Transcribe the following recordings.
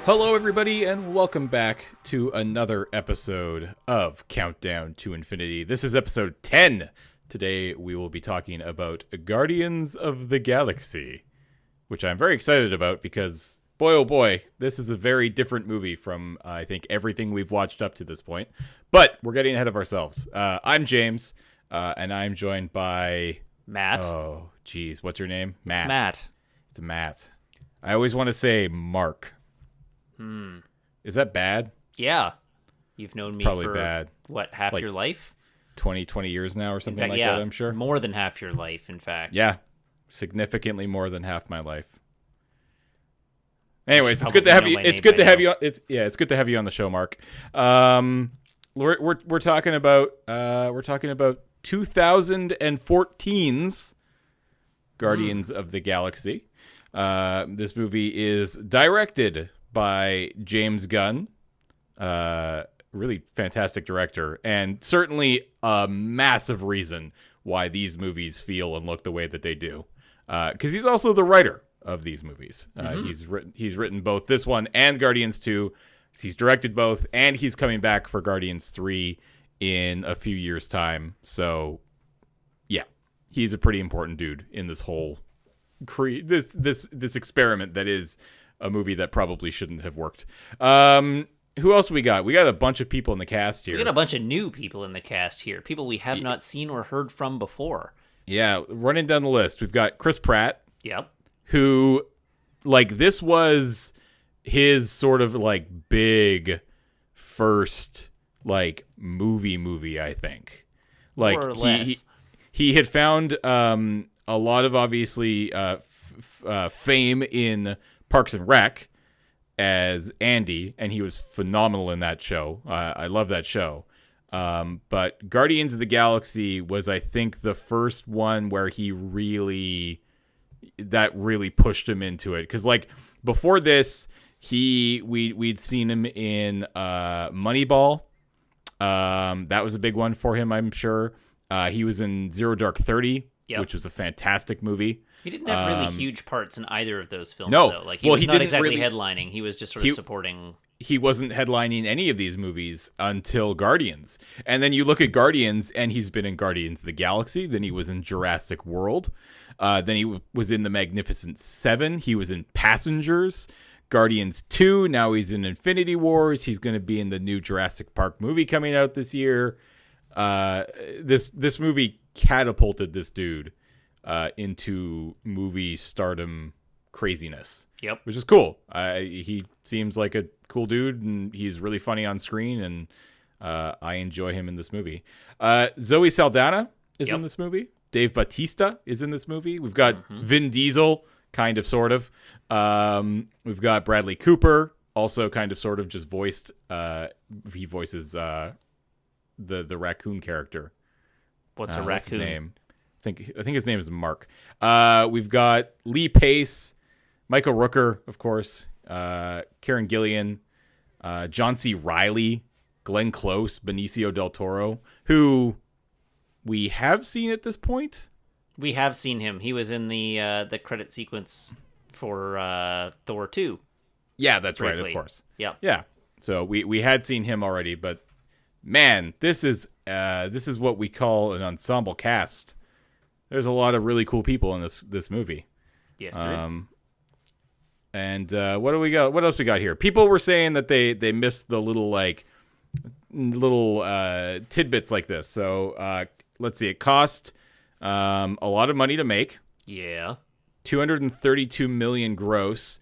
Hello, everybody, and welcome back to another episode of Countdown to Infinity. This is episode 10. Today, we will be talking about Guardians of the Galaxy, which I'm very excited about because, boy, oh boy, this is a very different movie from, I think, everything we've watched up to this point. But we're getting ahead of ourselves. I'm James, and I'm joined by... Matt. Oh, geez. What's your name? Matt. It's Matt. It's Matt. I always want to say Mark. Is that bad? Yeah. You've known me Probably for, bad. what, half Like your life? 20 years now or something In fact, like yeah, that, I'm sure. more than half your life, in fact. Yeah. Significantly more than half my life. Anyways, it's probably good to have know you. my It's name good by to have now. you. It's good to have you on the show, Mark. We're talking about 2014's Guardians of the Galaxy. This movie is directed by James Gunn. Really fantastic director, and certainly a massive reason why these movies feel and look the way that they do. Because he's also the writer of these movies. He's written both this one and Guardians 2. He's directed both, and he's coming back for Guardians 3 in a few years' time. So, yeah, he's a pretty important dude in this whole this experiment that is a movie that probably shouldn't have worked. Who else we got? We got a bunch of people in the cast here. We got a bunch of new people in the cast here. People we have not seen or heard from before. Yeah, running down the list. We've got Chris Pratt, Yep. who, like, this was his sort of, like, big first, like, movie, I think. Like, More or less. he had found a lot of, obviously, fame in Parks and Rec as Andy, and he was phenomenal in that show. I love that show. But Guardians of the Galaxy was, I think, the first one where he really pushed him into it. Because, like, before this, we'd seen him in Moneyball. That was a big one for him, I'm sure. He was in Zero Dark 30, which was a fantastic movie. He didn't have really huge parts in either of those films, No. though. Like, he Well, was he not didn't exactly really- headlining. He was just sort of supporting... He wasn't headlining any of these movies until Guardians. And then you look at Guardians, and he's been in Guardians of the Galaxy. Then he was in Jurassic World. Then he was in The Magnificent Seven. He was in Passengers. Guardians 2. Now he's in Infinity Wars. He's going to be in the new Jurassic Park movie coming out this year. This movie catapulted this dude into movie stardom craziness. Yep. Which is cool. He seems like a cool dude, and he's really funny on screen, and I enjoy him in this movie. Zoe Saldana is in this movie. Dave Bautista is in this movie. We've got Vin Diesel, kind of, sort of. We've got Bradley Cooper, also kind of, sort of, just voiced. He voices the raccoon character. What's a raccoon? What's his name? I think his name is Mark. We've got Lee Pace, Michael Rooker, of course, Karen Gillian, John C. Reilly, Glenn Close, Benicio del Toro, who we have seen at this point. We have seen him. He was in the credit sequence for Thor 2. Yeah, that's briefly. right, of course. Yep. Yeah. So we had seen him already, but man, this is what we call an ensemble cast. There's a lot of really cool people in this movie. Yes, there is. And what do we got? What else we got here? People were saying that they missed the little tidbits like this. So let's see. It cost a lot of money to make. Yeah. $232 million gross,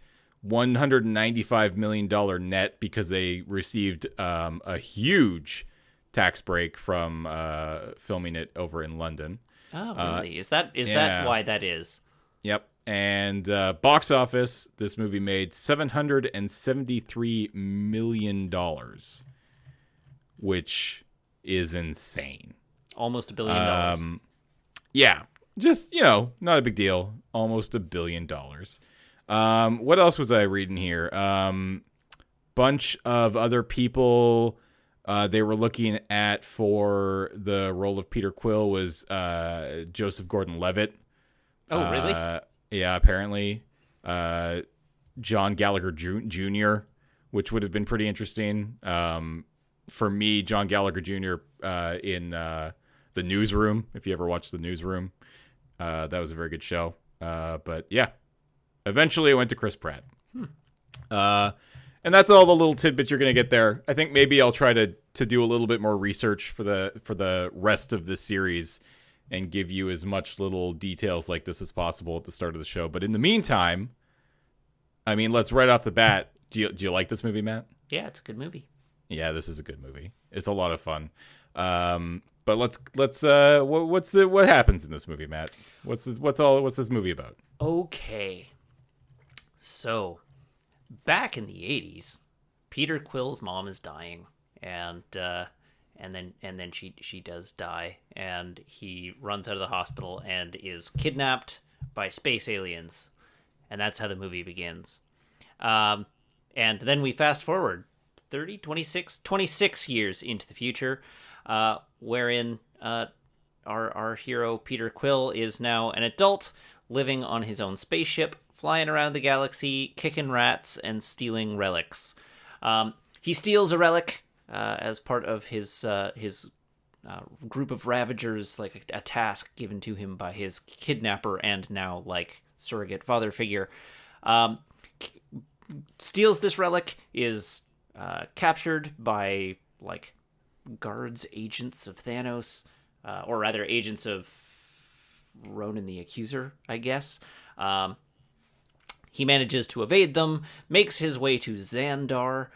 $195 million net because they received a huge tax break from filming it over in London. Oh, really? Is that why that is? Yep. And box office, this movie made $773 million, which is insane. Almost $1 billion. Yeah. Just, not a big deal. Almost $1 billion. What else was I reading here? Bunch of other people they were looking at for the role of Peter Quill was Joseph Gordon-Levitt. Oh, really? Yeah, apparently. John Gallagher Jr. which would have been pretty interesting. For me, John Gallagher Jr. In the Newsroom. If you ever watched the Newsroom, that was a very good show. But yeah, eventually I went to Chris Pratt. And that's all the little tidbits you're gonna get there. I think maybe I'll try to do a little bit more research for the rest of this series and give you as much little details like this as possible at the start of the show. But in the meantime, I mean, let's right off the bat. Do you like this movie, Matt? Yeah, it's a good movie. Yeah, this is a good movie. It's a lot of fun. But let's what happens in this movie, Matt? What's this movie about? Okay. So, back in the 80s, Peter Quill's mom is dying, and then she does die, and he runs out of the hospital and is kidnapped by space aliens, and that's how the movie begins. And then we fast forward 26 years into the future, wherein our hero Peter Quill is now an adult living on his own spaceship, flying around the galaxy, kicking rats and stealing relics. He steals a relic as part of his group of Ravagers, like a task given to him by his kidnapper and now like surrogate father figure. Steals this relic, is captured by like guards, agents of Thanos, or rather agents of Ronan the Accuser, I guess. He manages to evade them, makes his way to Xandar,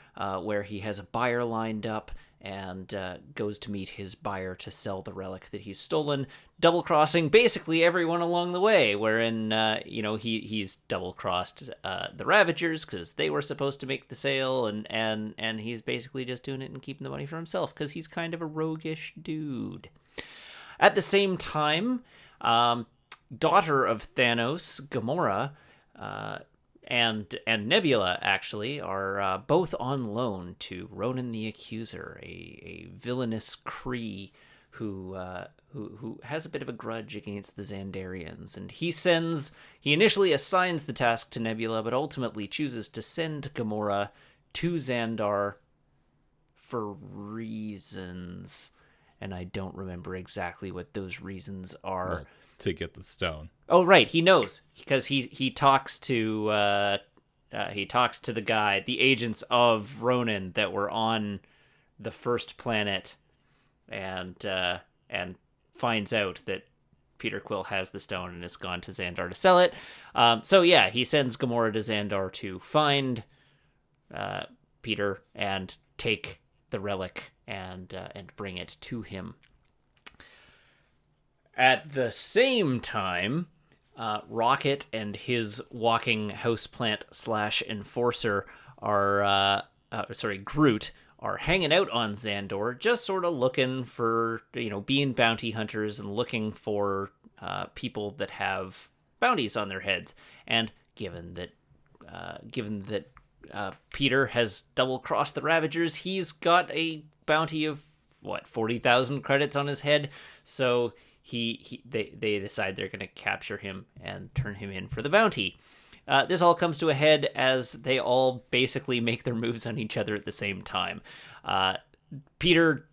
where he has a buyer lined up, and goes to meet his buyer to sell the relic that he's stolen, double-crossing basically everyone along the way, wherein, he's double-crossed the Ravagers, because they were supposed to make the sale, and he's basically just doing it and keeping the money for himself, because he's kind of a roguish dude. At the same time, daughter of Thanos, Gamora, and Nebula actually are both on loan to Ronan the Accuser, a villainous Kree who has a bit of a grudge against the Xandarians, and he initially assigns the task to Nebula, but ultimately chooses to send Gamora to Xandar for reasons, and I don't remember exactly what those reasons are. Well, to get the stone. Oh, right, he knows, because he talks to the guy, the agents of Ronan that were on the first planet, and finds out that Peter Quill has the stone and has gone to Xandar to sell it. So yeah, he sends Gamora to Xandar to find Peter and take the relic and bring it to him. At the same time, Rocket and his walking houseplant / enforcer are, Groot, are hanging out on Xandor, just sort of looking for, being bounty hunters and looking for people that have bounties on their heads. And given that Peter has double-crossed the Ravagers, he's got a bounty of, 40,000 credits on his head, so they decide they're going to capture him and turn him in for the bounty. This all comes to a head as they all basically make their moves on each other at the same time. Peter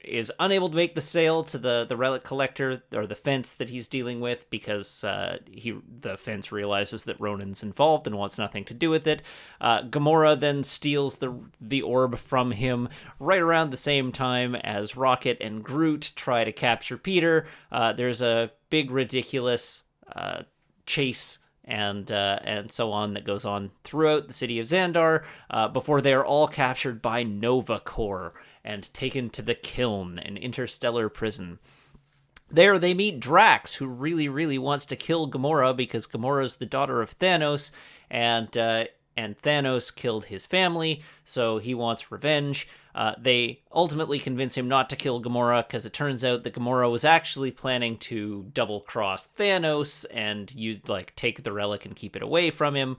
is unable to make the sale to the relic collector, or the fence that he's dealing with, because the fence realizes that Ronan's involved and wants nothing to do with it. Gamora then steals the orb from him right around the same time as Rocket and Groot try to capture Peter. There's a big ridiculous chase and so on that goes on throughout the city of Xandar before they are all captured by Nova Corps and taken to the Kiln, an interstellar prison. There they meet Drax, who really, really wants to kill Gamora because Gamora is the daughter of Thanos, and Thanos killed his family, so he wants revenge. They ultimately convince him not to kill Gamora because it turns out that Gamora was actually planning to double-cross Thanos and take the relic and keep it away from him.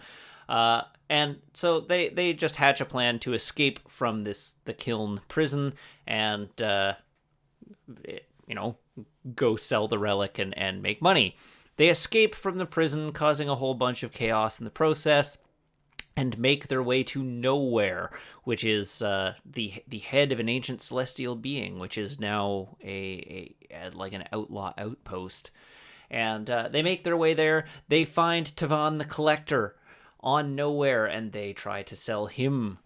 And so they just hatch a plan to escape from the Kiln prison and, go sell the relic and make money. They escape from the prison, causing a whole bunch of chaos in the process. and make their way to Nowhere, which is the head of an ancient celestial being, which is now a like an outlaw outpost. And they make their way there. They find Tavan the Collector on Nowhere, and they try to sell him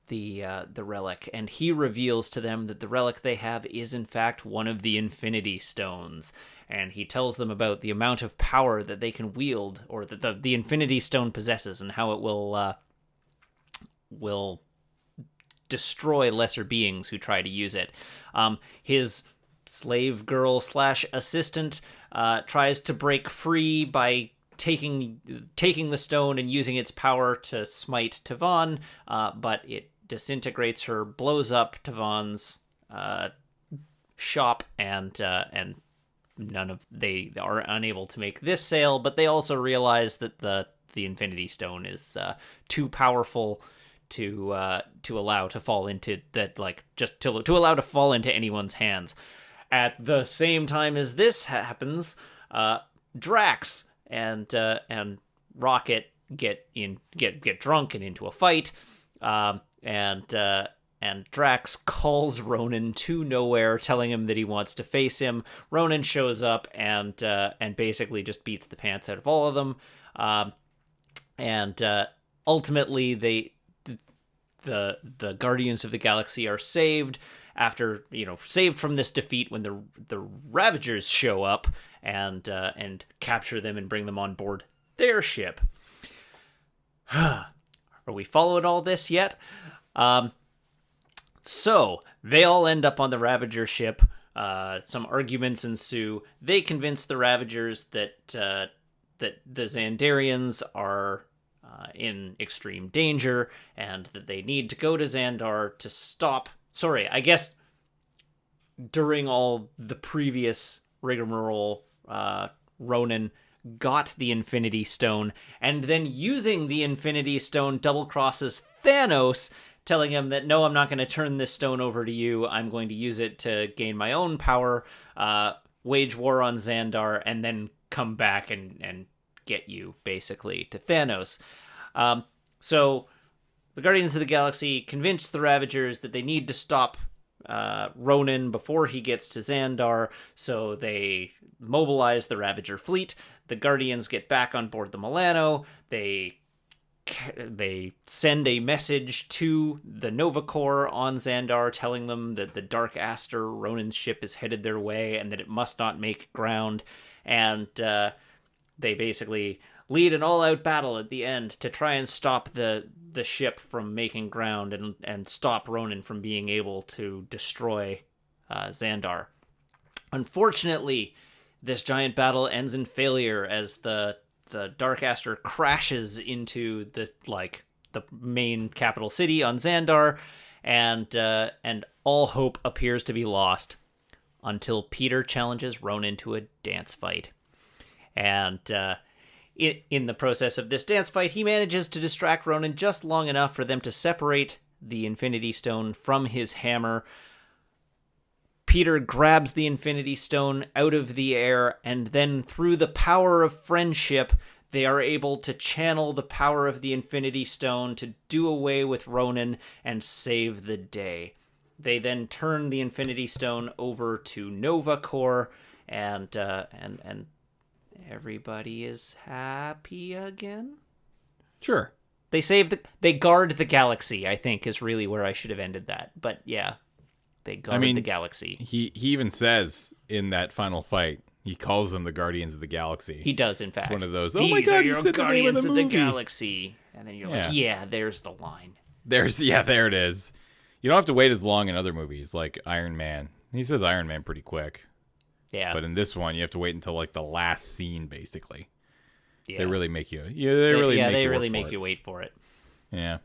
the relic. And he reveals to them that the relic they have is in fact one of the Infinity Stones. And he tells them about the amount of power that they can wield, or that the Infinity Stone possesses, and how it will destroy lesser beings who try to use it. His slave girl / assistant tries to break free by taking the stone and using its power to smite Tavan, but it disintegrates her, blows up Tavan's shop, and they are unable to make this sale. But they also realize that the Infinity Stone is too powerful to allow to fall into that, like, just to allow to fall into anyone's hands. At the same time as this happens, Drax and Rocket get drunk and into a fight, and Drax calls Ronan to Nowhere, telling him that he wants to face him. Ronan shows up and basically just beats the pants out of all of them, and ultimately the Guardians of the Galaxy are saved after, saved from this defeat when the Ravagers show up and capture them and bring them on board their ship. Are we following all this yet? So they all end up on the Ravager ship. Some arguments ensue. They convince the Ravagers that the Xandarians are in extreme danger, and that they need to go to Xandar to stop. Sorry, I guess during all the previous rigmarole, Ronan got the Infinity Stone, and then using the Infinity Stone double-crosses Thanos, telling him that, no, I'm not going to turn this stone over to you. I'm going to use it to gain my own power, wage war on Xandar, and then come back and get you, basically, to Thanos. So the Guardians of the Galaxy convince the Ravagers that they need to stop Ronan before he gets to Xandar, so they mobilize the Ravager fleet. The Guardians get back on board the Milano. They send a message to the Nova Corps on Xandar, telling them that the Dark Aster, Ronan's ship, is headed their way and that it must not make ground. And they basically lead an all-out battle at the end to try and stop the ship from making ground and stop Ronan from being able to destroy Xandar. Unfortunately, this giant battle ends in failure as the Dark Aster crashes into the main capital city on Xandar, and all hope appears to be lost until Peter challenges Ronan to a dance fight. And in the process of this dance fight, he manages to distract Ronan just long enough for them to separate the Infinity Stone from his hammer. Peter grabs the Infinity Stone out of the air, and then through the power of friendship, they are able to channel the power of the Infinity Stone to do away with Ronan and save the day. They then turn the Infinity Stone over to Nova Corps, and everybody is happy again. Sure. They guard the galaxy, I think, is really where I should have ended that. But yeah, they guard the galaxy. He even says in that final fight, he calls them the Guardians of the Galaxy. He does, in fact. It's one of those, These oh my God, are your Guardians of the movie. Galaxy. And then you're like, yeah, there's the line. There it is. You don't have to wait as long in other movies, like Iron Man. He says Iron Man pretty quick. Yeah. But in this one, you have to wait until like the last scene, basically. Yeah. They really make you. They really make you wait for it. Yeah.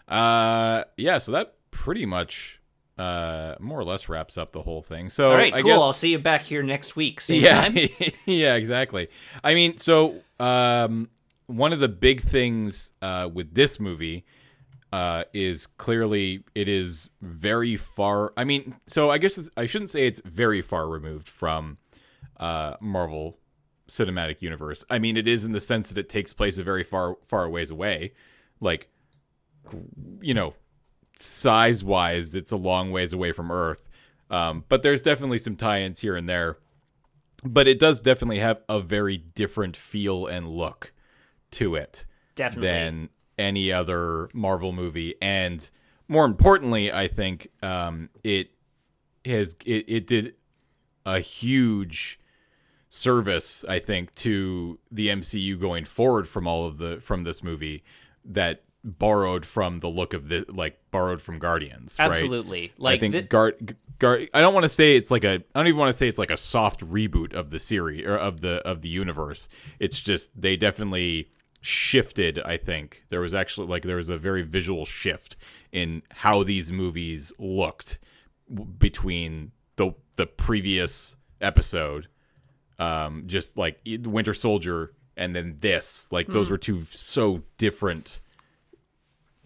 So that pretty much more or less wraps up the whole thing. So all right, I cool. guess, I'll see you back here next week. Same time. Yeah, exactly. I mean, so one of the big things with this movie is clearly it is very far. I mean, so I guess I shouldn't say it's very far removed from Marvel Cinematic Universe. I mean, it is in the sense that it takes place a very far ways away. like, size wise, it's a long ways away from Earth. But there's definitely some tie-ins here and there. But it does definitely have a very different feel and look to it than any other Marvel movie. And more importantly, I think it did a huge service, I think, to the MCU going forward from this movie that borrowed from the look of borrowed from Guardians. Absolutely. Right? I think I don't want to say it's like I don't even want to say it's like a soft reboot of the series or of the universe. It's just they definitely shifted. I think there was actually there was a very visual shift in how these movies looked between the previous episode, just like Winter Soldier, and then this. Those were two so different.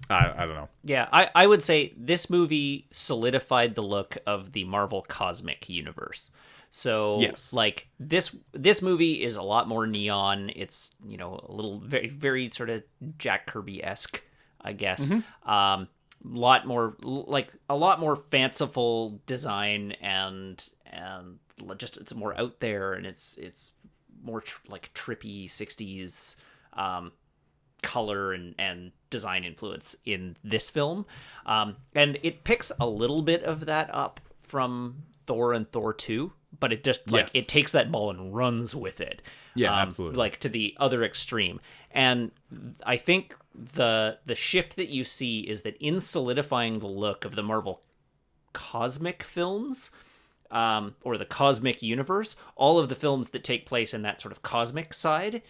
I don't know. Yeah, I would say this movie solidified the look of the Marvel Cosmic Universe. So, yes. This movie is a lot more neon. It's, a little very, very sort of Jack Kirby-esque, I guess. Mm-hmm. A lot more fanciful design and just it's more out there, and it's more trippy 60s color and design influence in this film, and it picks a little bit of that up from Thor and Thor 2, but it just it takes that ball and runs with it, absolutely, to the other extreme. And I think the shift that you see is that in solidifying the look of the Marvel cosmic films, or the cosmic universe, all of the films that take place in that sort of cosmic side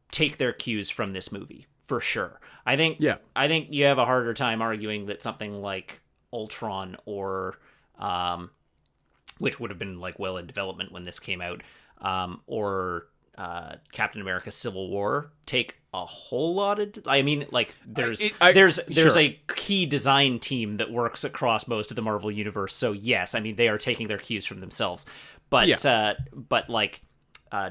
take their cues from this movie, for sure. I think you have a harder time arguing that something like Ultron or which would have been well in development when this came out, or Captain America Civil War take a whole lot of there's a key design team that works across most of the Marvel universe, so yes, they are taking their cues from themselves, but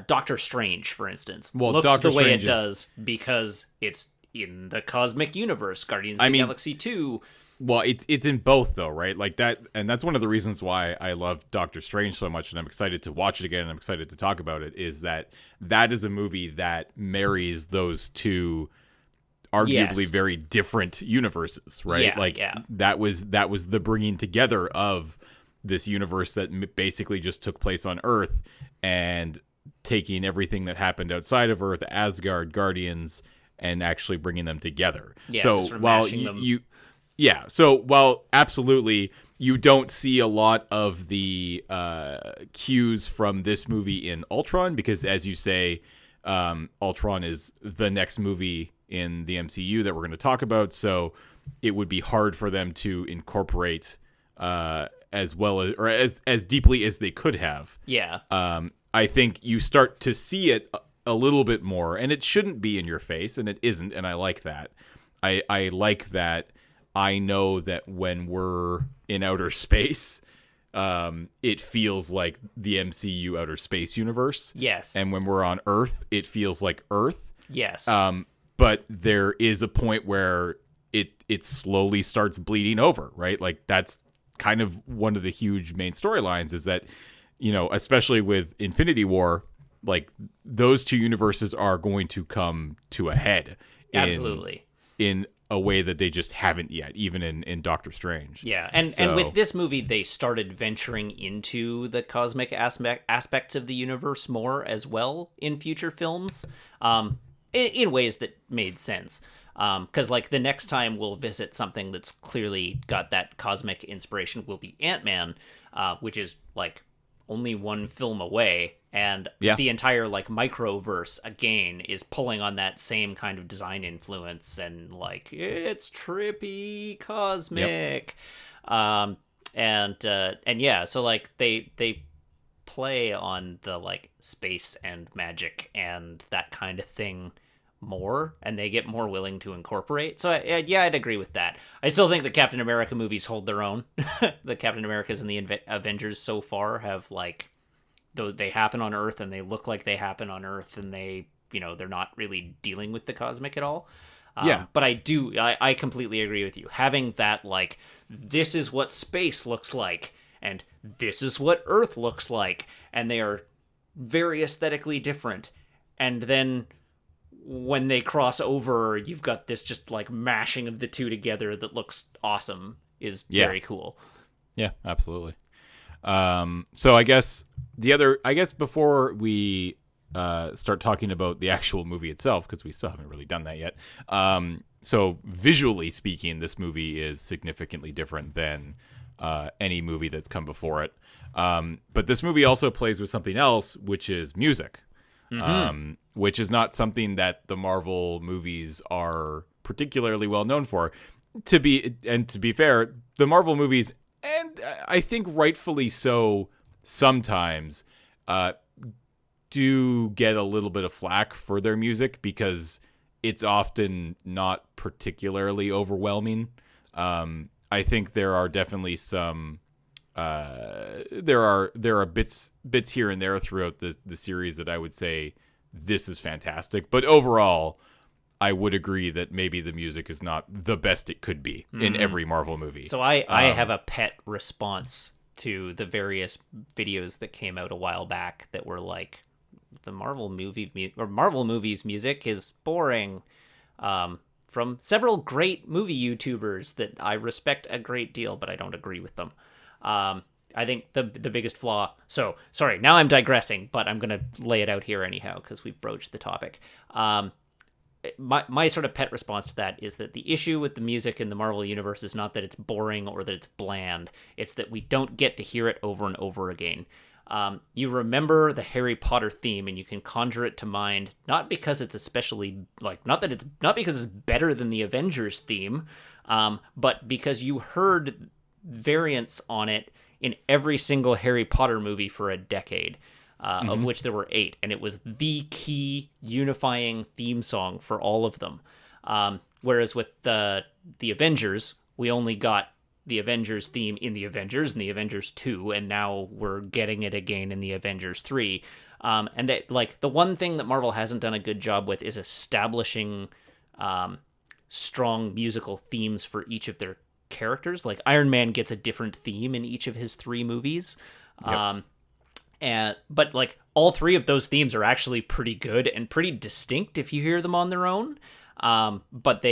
Doctor Strange, for instance, looks Doctor the way Strange it does because it's in the cosmic universe. Guardians of the Galaxy 2. Well, it's in both though, right? And that's one of the reasons why I love Doctor Strange so much, and I'm excited to watch it again, and I'm excited to talk about it, is that is a movie that marries those two arguably very different universes, right? That was the bringing together of this universe that basically just took place on Earth, and taking everything that happened outside of Earth, Asgard, Guardians, and actually bringing them together. Yeah, so while while absolutely you don't see a lot of the cues from this movie in Ultron, because as you say, Ultron is the next movie in the MCU that we're going to talk about, so it would be hard for them to incorporate as well as, or as deeply as they could have. Yeah. I think you start to see it a little bit more, and it shouldn't be in your face, and it isn't, and I like that. I like that. I know that when we're in outer space, it feels like the MCU outer space universe. Yes. And when we're on Earth, it feels like Earth. Yes. But there is a point where it slowly starts bleeding over, right? That's kind of one of the huge main storylines, is that, especially with Infinity War, those two universes are going to come to a head. Absolutely. In a way that they just haven't yet, even in Doctor Strange. Yeah, and with this movie, they started venturing into the cosmic aspects of the universe more as well in future films, in ways that made sense. Because the next time we'll visit something that's clearly got that cosmic inspiration will be Ant-Man, which is only one film away, and the entire microverse again is pulling on that same kind of design influence, and it's trippy cosmic. Yep. And yeah, so they play on the space and magic and that kind of thing more, and they get more willing to incorporate. So I'd agree with that. I still think the Captain America movies hold their own. The Captain Americas and the Avengers so far have though they happen on Earth and they look like they happen on Earth, and they they're not really dealing with the cosmic at all. But I completely agree with you. Having that, like, this is what space looks like, and this is what Earth looks like, and they are very aesthetically different. And then when they cross over, you've got this just like mashing of the two together that looks awesome. Is very cool. Yeah, absolutely. So I guess before we start talking about the actual movie itself, because we still haven't really done that yet. So visually speaking, this movie is significantly different than any movie that's come before it. But this movie also plays with something else, which is music, which is not something that the Marvel movies are particularly well known for. To be fair, the Marvel movies, and I think rightfully so, sometimes do get a little bit of flack for their music because it's often not particularly overwhelming. I think there are definitely some there are bits here and there throughout the series that I would say this is fantastic, but overall I would agree that maybe the music is not the best it could be in every Marvel movie. So I have a pet response to the various videos that came out a while back that were like, the Marvel movies music is boring, from several great movie YouTubers that I respect a great deal, but I don't agree with them. I think the biggest flaw. So sorry, now I'm digressing, but I'm gonna lay it out here anyhow because we've broached the topic. My sort of pet response to that is that the issue with the music in the Marvel universe is not that it's boring or that it's bland. It's that we don't get to hear it over and over again. You remember the Harry Potter theme and you can conjure it to mind, not because it's especially not because it's better than the Avengers theme, but because you heard variants on it in every single Harry Potter movie for a decade. Of which there were 8, and it was the key unifying theme song for all of them. Whereas with the Avengers, we only got the Avengers theme in the Avengers and the Avengers 2, and now we're getting it again in the Avengers 3. And that, like, the one thing that Marvel hasn't done a good job with is establishing strong musical themes for each of their characters. Like, Iron Man gets a different theme in each of his 3 movies. Yep. But like all 3 of those themes are actually pretty good and pretty distinct if you hear them on their own. But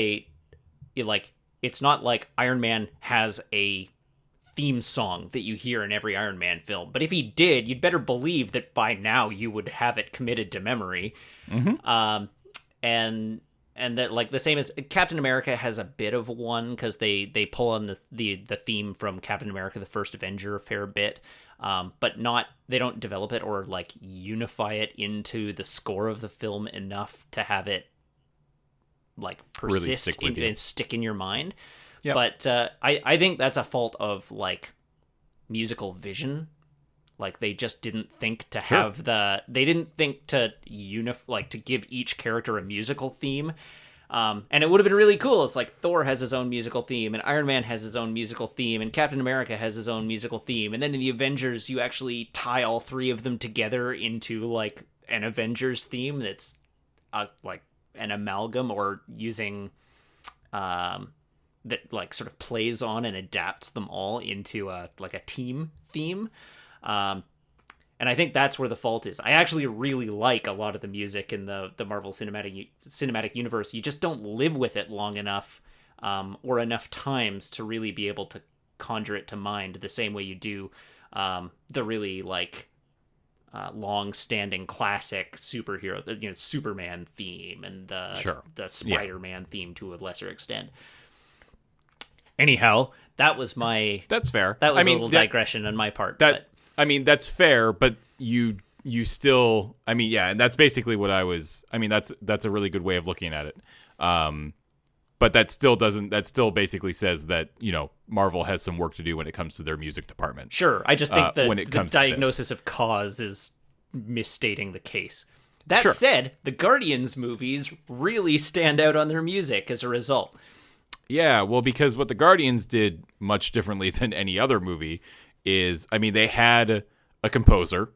it's not like Iron Man has a theme song that you hear in every Iron Man film. But if he did, you'd better believe that by now you would have it committed to memory. And that, like, the same as Captain America has a bit of one because they pull on the theme from Captain America: The First Avenger a fair bit. But they don't develop it or like unify it into the score of the film enough to have it like persist really and stick in your mind. Yep. But I think that's a fault of like musical vision. Like they just didn't think to have they didn't think to to give each character a musical theme. And it would have been really cool. It's like Thor has his own musical theme, and Iron Man has his own musical theme, and Captain America has his own musical theme. And then in the Avengers, you actually tie all 3 of them together into like an Avengers theme that's like an amalgam or using that like sort of plays on and adapts them all into a team theme. And I think that's where the fault is. I actually really like a lot of the music in the Marvel cinematic universe. You just don't live with it long enough or enough times to really be able to conjure it to mind the same way you do the really long-standing classic superhero, Superman theme and the Spider-Man theme to a lesser extent. Anyhow, that's fair. That was a little digression on my part. That's fair, but you still, and that's basically what that's a really good way of looking at it. But that still basically says that, Marvel has some work to do when it comes to their music department. Sure. I just think that the diagnosis of cause is misstating the case. That said, the Guardians movies really stand out on their music as a result. Yeah, well, because what the Guardians did much differently than any other movie is, they had a composer,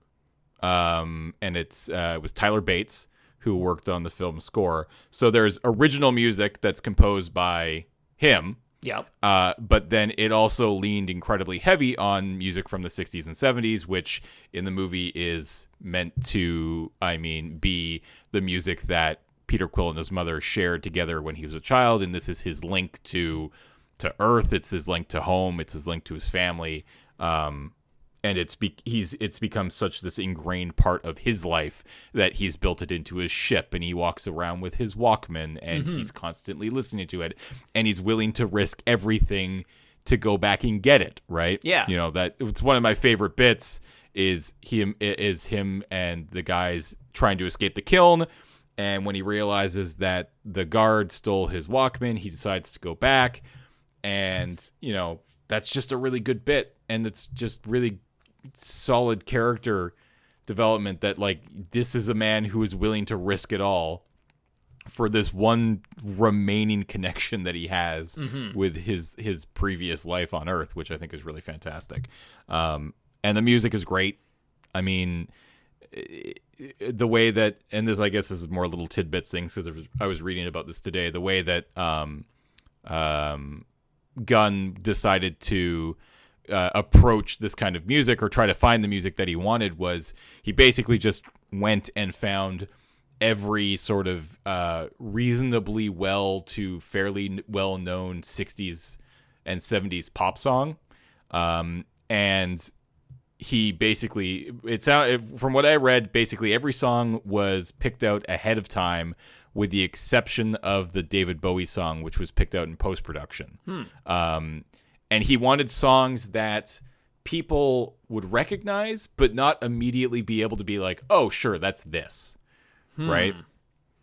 and it was Tyler Bates, who worked on the film score. So there's original music that's composed by him. Yep. But then it also leaned incredibly heavy on music from the 60s and 70s, which in the movie is meant to, be the music that Peter Quill and his mother shared together when he was a child. And this is his link to Earth. It's his link to home. It's his link to his family. And it's become such this ingrained part of his life that he's built it into his ship, and he walks around with his Walkman, and he's constantly listening to it, and he's willing to risk everything to go back and get it. Right? Yeah. That it's one of my favorite bits is him and the guys trying to escape the kiln, and when he realizes that the guard stole his Walkman, he decides to go back, and that's just a really good bit, and it's just really solid character development that this is a man who is willing to risk it all for this one remaining connection that he has with his previous life on Earth, which I think is really fantastic. And the music is great. I mean, the way that, and this, I guess this is more little tidbits things, because I was reading about this today, the way that Gunn decided to approach this kind of music, or try to find the music that he wanted, was he basically just went and found every sort of reasonably fairly well-known 60s and 70s pop song, and he basically, from what I read, basically every song was picked out ahead of time, with the exception of the David Bowie song, which was picked out in post-production. And he wanted songs that people would recognize, but not immediately be able to be like, oh, sure, that's this, right?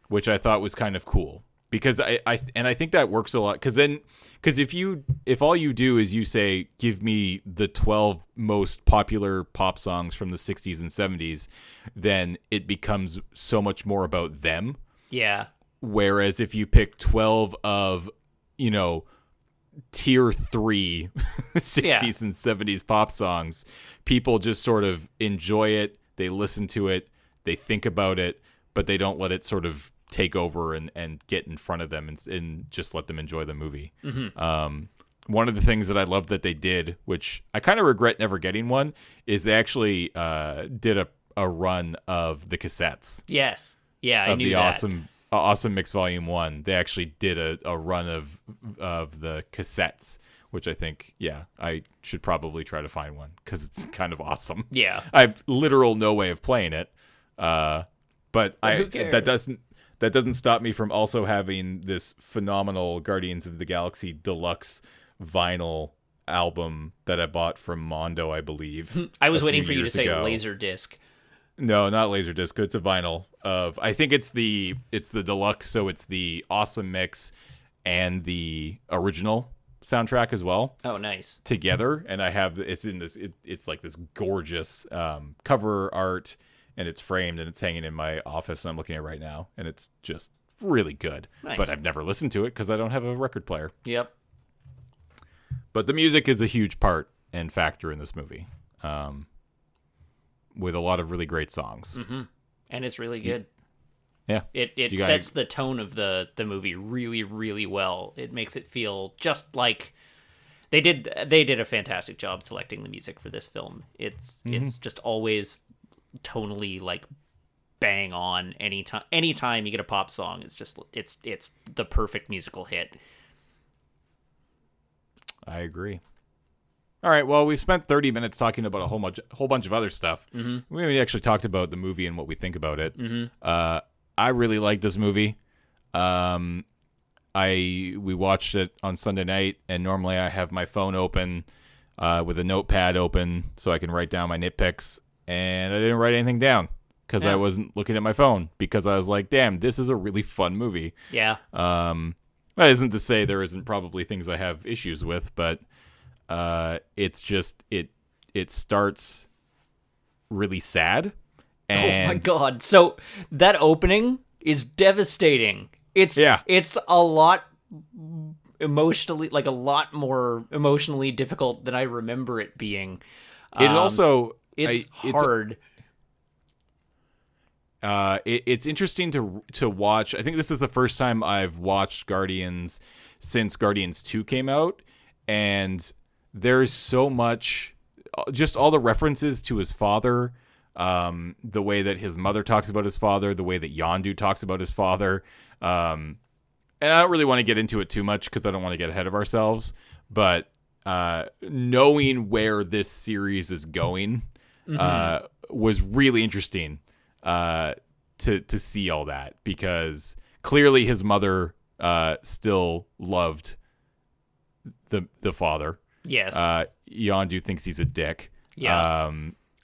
Which I thought was kind of cool, because I think that works a lot. Because if all you do is you say, give me the 12 most popular pop songs from the 60s and 70s, then it becomes so much more about them. Yeah. Whereas if you pick 12 of, tier 3 60s and 70s pop songs, people just sort of enjoy it, they listen to it, they think about it, but they don't let it sort of take over and get in front of them and just let them enjoy the movie. One of the things that I love that they did, which I kind of regret never getting one, is they actually did a run of the cassettes. Yes. Yeah, I of knew the that. Awesome Mix Volume 1. They actually did a run of the cassettes, which I think, I should probably try to find one, because it's kind of awesome. Yeah. I have literal no way of playing it, but who cares? that doesn't stop me from also having this phenomenal Guardians of the Galaxy deluxe vinyl album that I bought from Mondo, I believe. I was waiting for you to say ago. Laserdisc. No, not Laserdisc. It's a vinyl of, I think it's the deluxe, so it's the Awesome Mix and the original soundtrack as well. Oh, nice. Together, and I have it's in this. It's like this gorgeous cover art, and it's framed and it's hanging in my office. And I'm looking at it right now, and it's just really good. Nice. But I've never listened to it because I don't have a record player. Yep. But the music is a huge part and factor in this movie. With a lot of really great songs. And it's really good. Yeah. It sets the tone of the movie really, really well. It makes it feel just like they did a fantastic job selecting the music for this film. It's just always tonally bang on. Anytime you get a pop song, it's the perfect musical hit. I agree. All right, well, we've spent 30 minutes talking about a whole bunch of other stuff. We haven't actually talked about the movie and what we think about it. I really like this movie. We watched it on Sunday night, and normally I have my phone open with a notepad open so I can write down my nitpicks, and I didn't write anything down because I wasn't looking at my phone, because I was like, damn, this is a really fun movie. Yeah. That isn't to say there isn't probably things I have issues with, but it's just it starts really sad. And oh my god! So that opening is devastating. It's a lot emotionally, a lot more emotionally difficult than I remember it being. It also it's hard. It's interesting to watch. I think this is the first time I've watched Guardians since Guardians 2 came out, and there's so much, just all the references to his father, the way that his mother talks about his father, the way that Yondu talks about his father. And I don't really want to get into it too much because I don't want to get ahead of ourselves, but knowing where this series is going was really interesting to see all that, because clearly his mother still loved the father. Yes. Yondu thinks he's a dick. Yeah.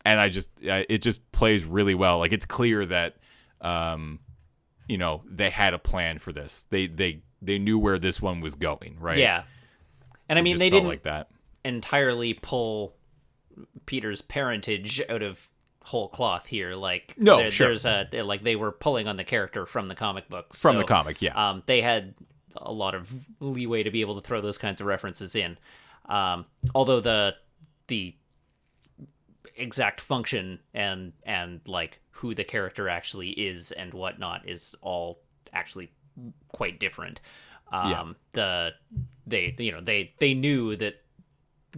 And it just plays really well. Like, it's clear that they had a plan for this. They knew where this one was going, right? Yeah. And I mean, they didn't like that entirely pull Peter's parentage out of whole cloth here. Like, no, sure. There's they were pulling on the character from the comic books. From the comic, yeah. They had a lot of leeway to be able to throw those kinds of references in. Although the exact function and like who the character actually is and whatnot is all actually quite different. They knew that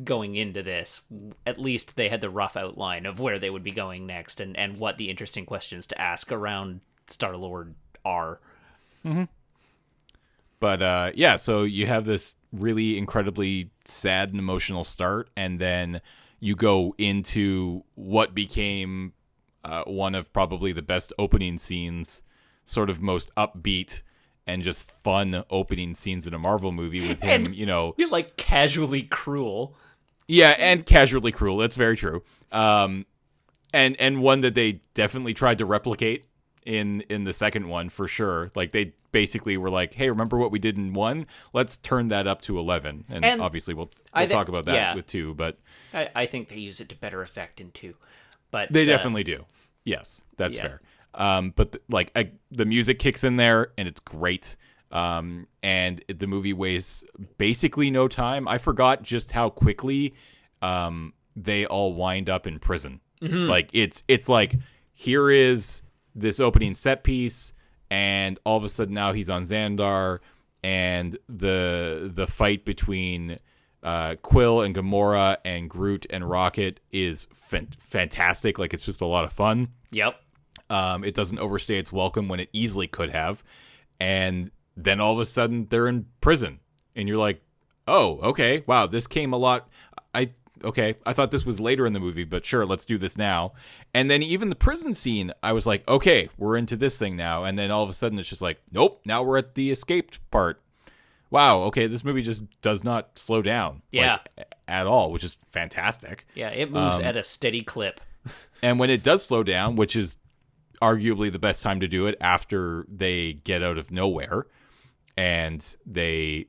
going into this, at least they had the rough outline of where they would be going next and what the interesting questions to ask around Star-Lord are. Mm-hmm. But so you have this really incredibly sad and emotional start, and then you go into what became one of probably the best opening scenes, sort of most upbeat and just fun opening scenes in a Marvel movie with him, You're like casually cruel. Yeah, and casually cruel. That's very true. And one that they definitely tried to replicate in the second one for sure. Like, they basically were like, hey, remember what we did in 1? Let's turn that up to 11. And obviously we'll talk about that with 2, but I think they use it to better effect in 2. But they definitely do. Yes, that's fair. But the music kicks in there and it's great. And the movie wastes basically no time. I forgot just how quickly they all wind up in prison. Mm-hmm. Like, it's like, here is this opening set piece, and all of a sudden now he's on Xandar, and the fight between Quill and Gamora and Groot and Rocket is fantastic. Like, it's just a lot of fun. Yep. It doesn't overstay its welcome when it easily could have. And then all of a sudden they're in prison, and you're like, oh, okay, wow, this came a lot. I thought this was later in the movie, but sure, let's do this now. And then even the prison scene, I was like, okay, we're into this thing now. And then all of a sudden it's just like, nope, now we're at the escaped part. Wow, okay, this movie just does not slow down at all, which is fantastic. Yeah, it moves at a steady clip. And when it does slow down, which is arguably the best time to do it after they get out of nowhere and they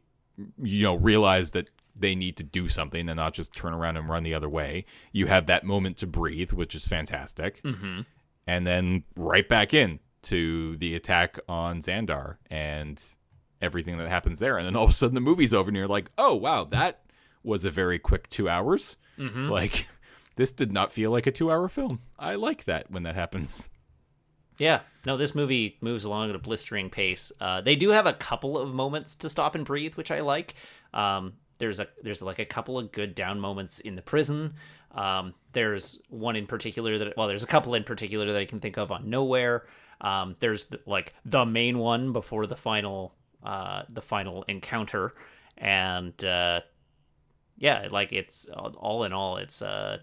realize that they need to do something and not just turn around and run the other way. You have that moment to breathe, which is fantastic. Mm-hmm. And then right back in to the attack on Xandar and everything that happens there. And then all of a sudden the movie's over and you're like, oh, wow, that was a very quick 2 hours. Mm-hmm. Like, this did not feel like a 2-hour film. I like that when that happens. Yeah, no, this movie moves along at a blistering pace. They do have a couple of moments to stop and breathe, which I like. There's like a couple of good down moments in the prison. There's one in particular there's a couple in particular that I can think of on Nowhere. There's the main one before the final encounter, and it's all in all, it's a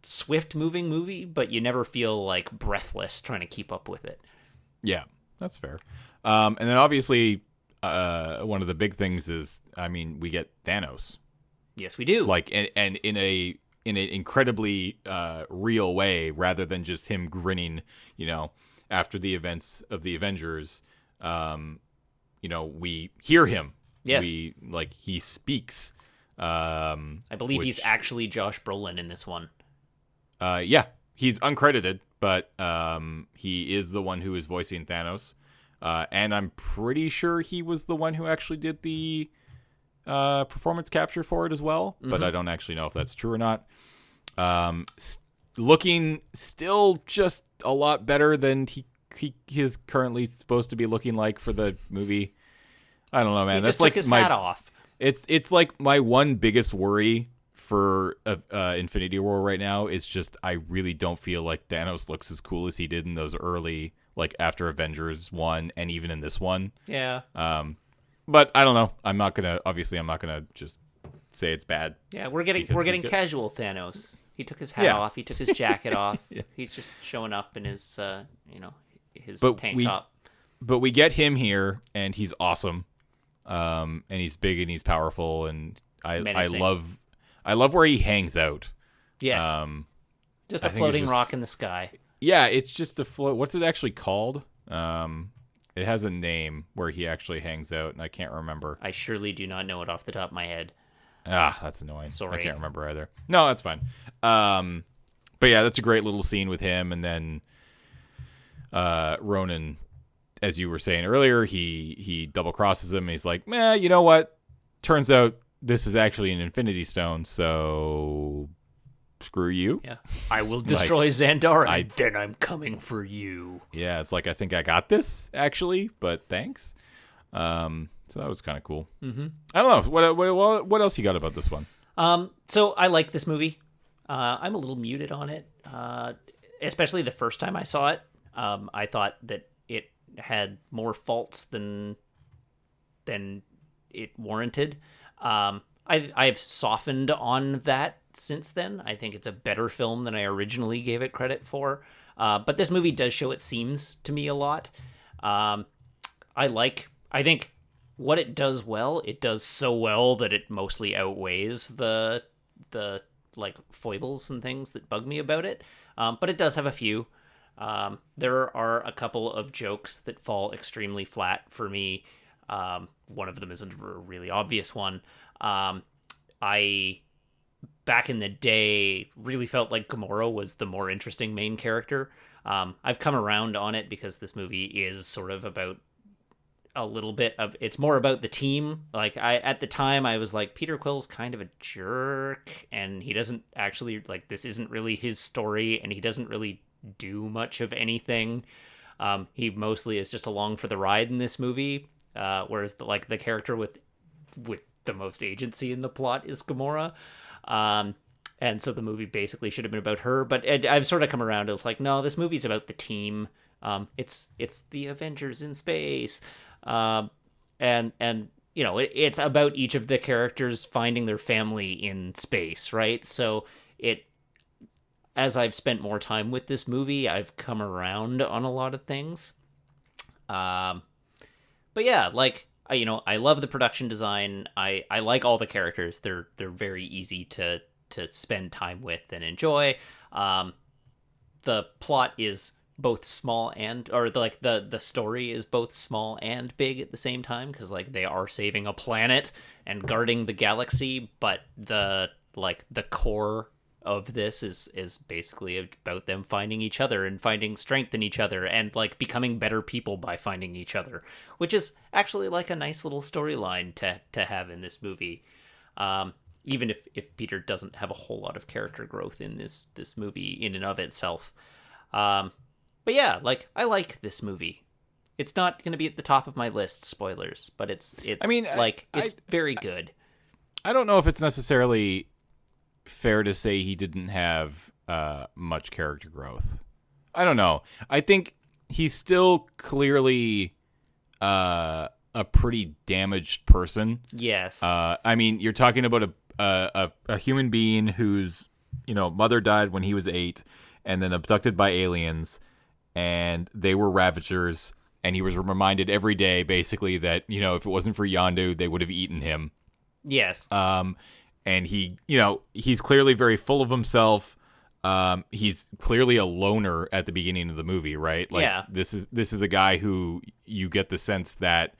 swift moving movie, but you never feel like breathless trying to keep up with it. Yeah, that's fair. And then obviously, one of the big things is, we get Thanos. Yes, we do. And in an incredibly real way, rather than just him grinning, after the events of the Avengers. We hear him. Yes. He speaks. I believe he's actually Josh Brolin in this one. Yeah, he's uncredited, but he is the one who is voicing Thanos. And I'm pretty sure he was the one who actually did the performance capture for it as well, but I don't actually know if that's true or not. Looking still just a lot better than he he is currently supposed to be looking like for the movie. I don't know, man. He That's just like took his my hat off. It's like my one biggest worry for Infinity War right now is just I really don't feel like Thanos looks as cool as he did in those early, like after Avengers 1 and even in this one. Yeah. But I don't know. I'm not gonna just say it's bad. Yeah, we're getting casual Thanos. He took his hat Yeah. off. He took his jacket off. Yeah. He's just showing up in his his But tank top. But we get him here, and he's awesome. And he's big and he's powerful, and I Menacing. love where he hangs out. Yes. Just a I think it's floating just- rock in the sky. Yeah, it's just a float. What's it actually called? It has a name where he actually hangs out, and I can't remember. I surely do not know it off the top of my head. That's annoying. Sorry. I can't remember either. No, that's fine. But yeah, that's a great little scene with him, and then Ronan, as you were saying earlier, he double crosses him. And he's like, you know what? Turns out this is actually an Infinity Stone, so screw you. Yeah. I will destroy Xandara, then I'm coming for you. Yeah, it's like, I think I got this, actually, but thanks. So that was kind of cool. Mm-hmm. I don't know. What else you got about this one? So I like this movie. I'm a little muted on it, especially the first time I saw it. I thought that it had more faults than it warranted. I've softened on that since then. I think it's a better film than I originally gave it credit for. But this movie does show its seams to me a lot. I think what it does well, it does so well that it mostly outweighs the like foibles and things that bug me about it. But it does have a few. There are a couple of jokes that fall extremely flat for me. One of them isn't a really obvious one. I, back in the day, really felt like Gamora was the more interesting main character. I've come around on it because this movie is sort of about a little bit of, it's more about the team. Like, at the time I was like, Peter Quill's kind of a jerk, and he doesn't actually, like, this isn't really his story, and he doesn't really do much of anything. He mostly is just along for the ride in this movie, whereas the character with the most agency in the plot is Gamora. And so the movie basically should have been about her, but I've sort of come around. It's like, no, this movie's about the team. It's the Avengers in space. And you know, it's about each of the characters finding their family in space, right? So as I've spent more time with this movie, I've come around on a lot of things. But yeah, like, I love the production design. I like all the characters. They're very easy to spend time with and enjoy. The plot is both small the story is both small and big at the same time, because like they are saving a planet and guarding the galaxy, but the core of this is basically about them finding each other and finding strength in each other and like becoming better people by finding each other, which is actually like a nice little storyline to have in this movie. Even if Peter doesn't have a whole lot of character growth in this movie in and of itself. But yeah, like, I like this movie. It's not going to be at the top of my list, spoilers, but it's very good. I don't know if it's necessarily fair to say he didn't have much character growth. I don't know. I think he's still clearly a pretty damaged person. Yes. I mean, you're talking about a human being whose mother died when he was 8, and then abducted by aliens, and they were Ravagers, and he was reminded every day basically that if it wasn't for Yondu, they would have eaten him. Yes. And he's clearly very full of himself. He's clearly a loner at the beginning of the movie, right? Like, yeah. This is a guy who you get the sense that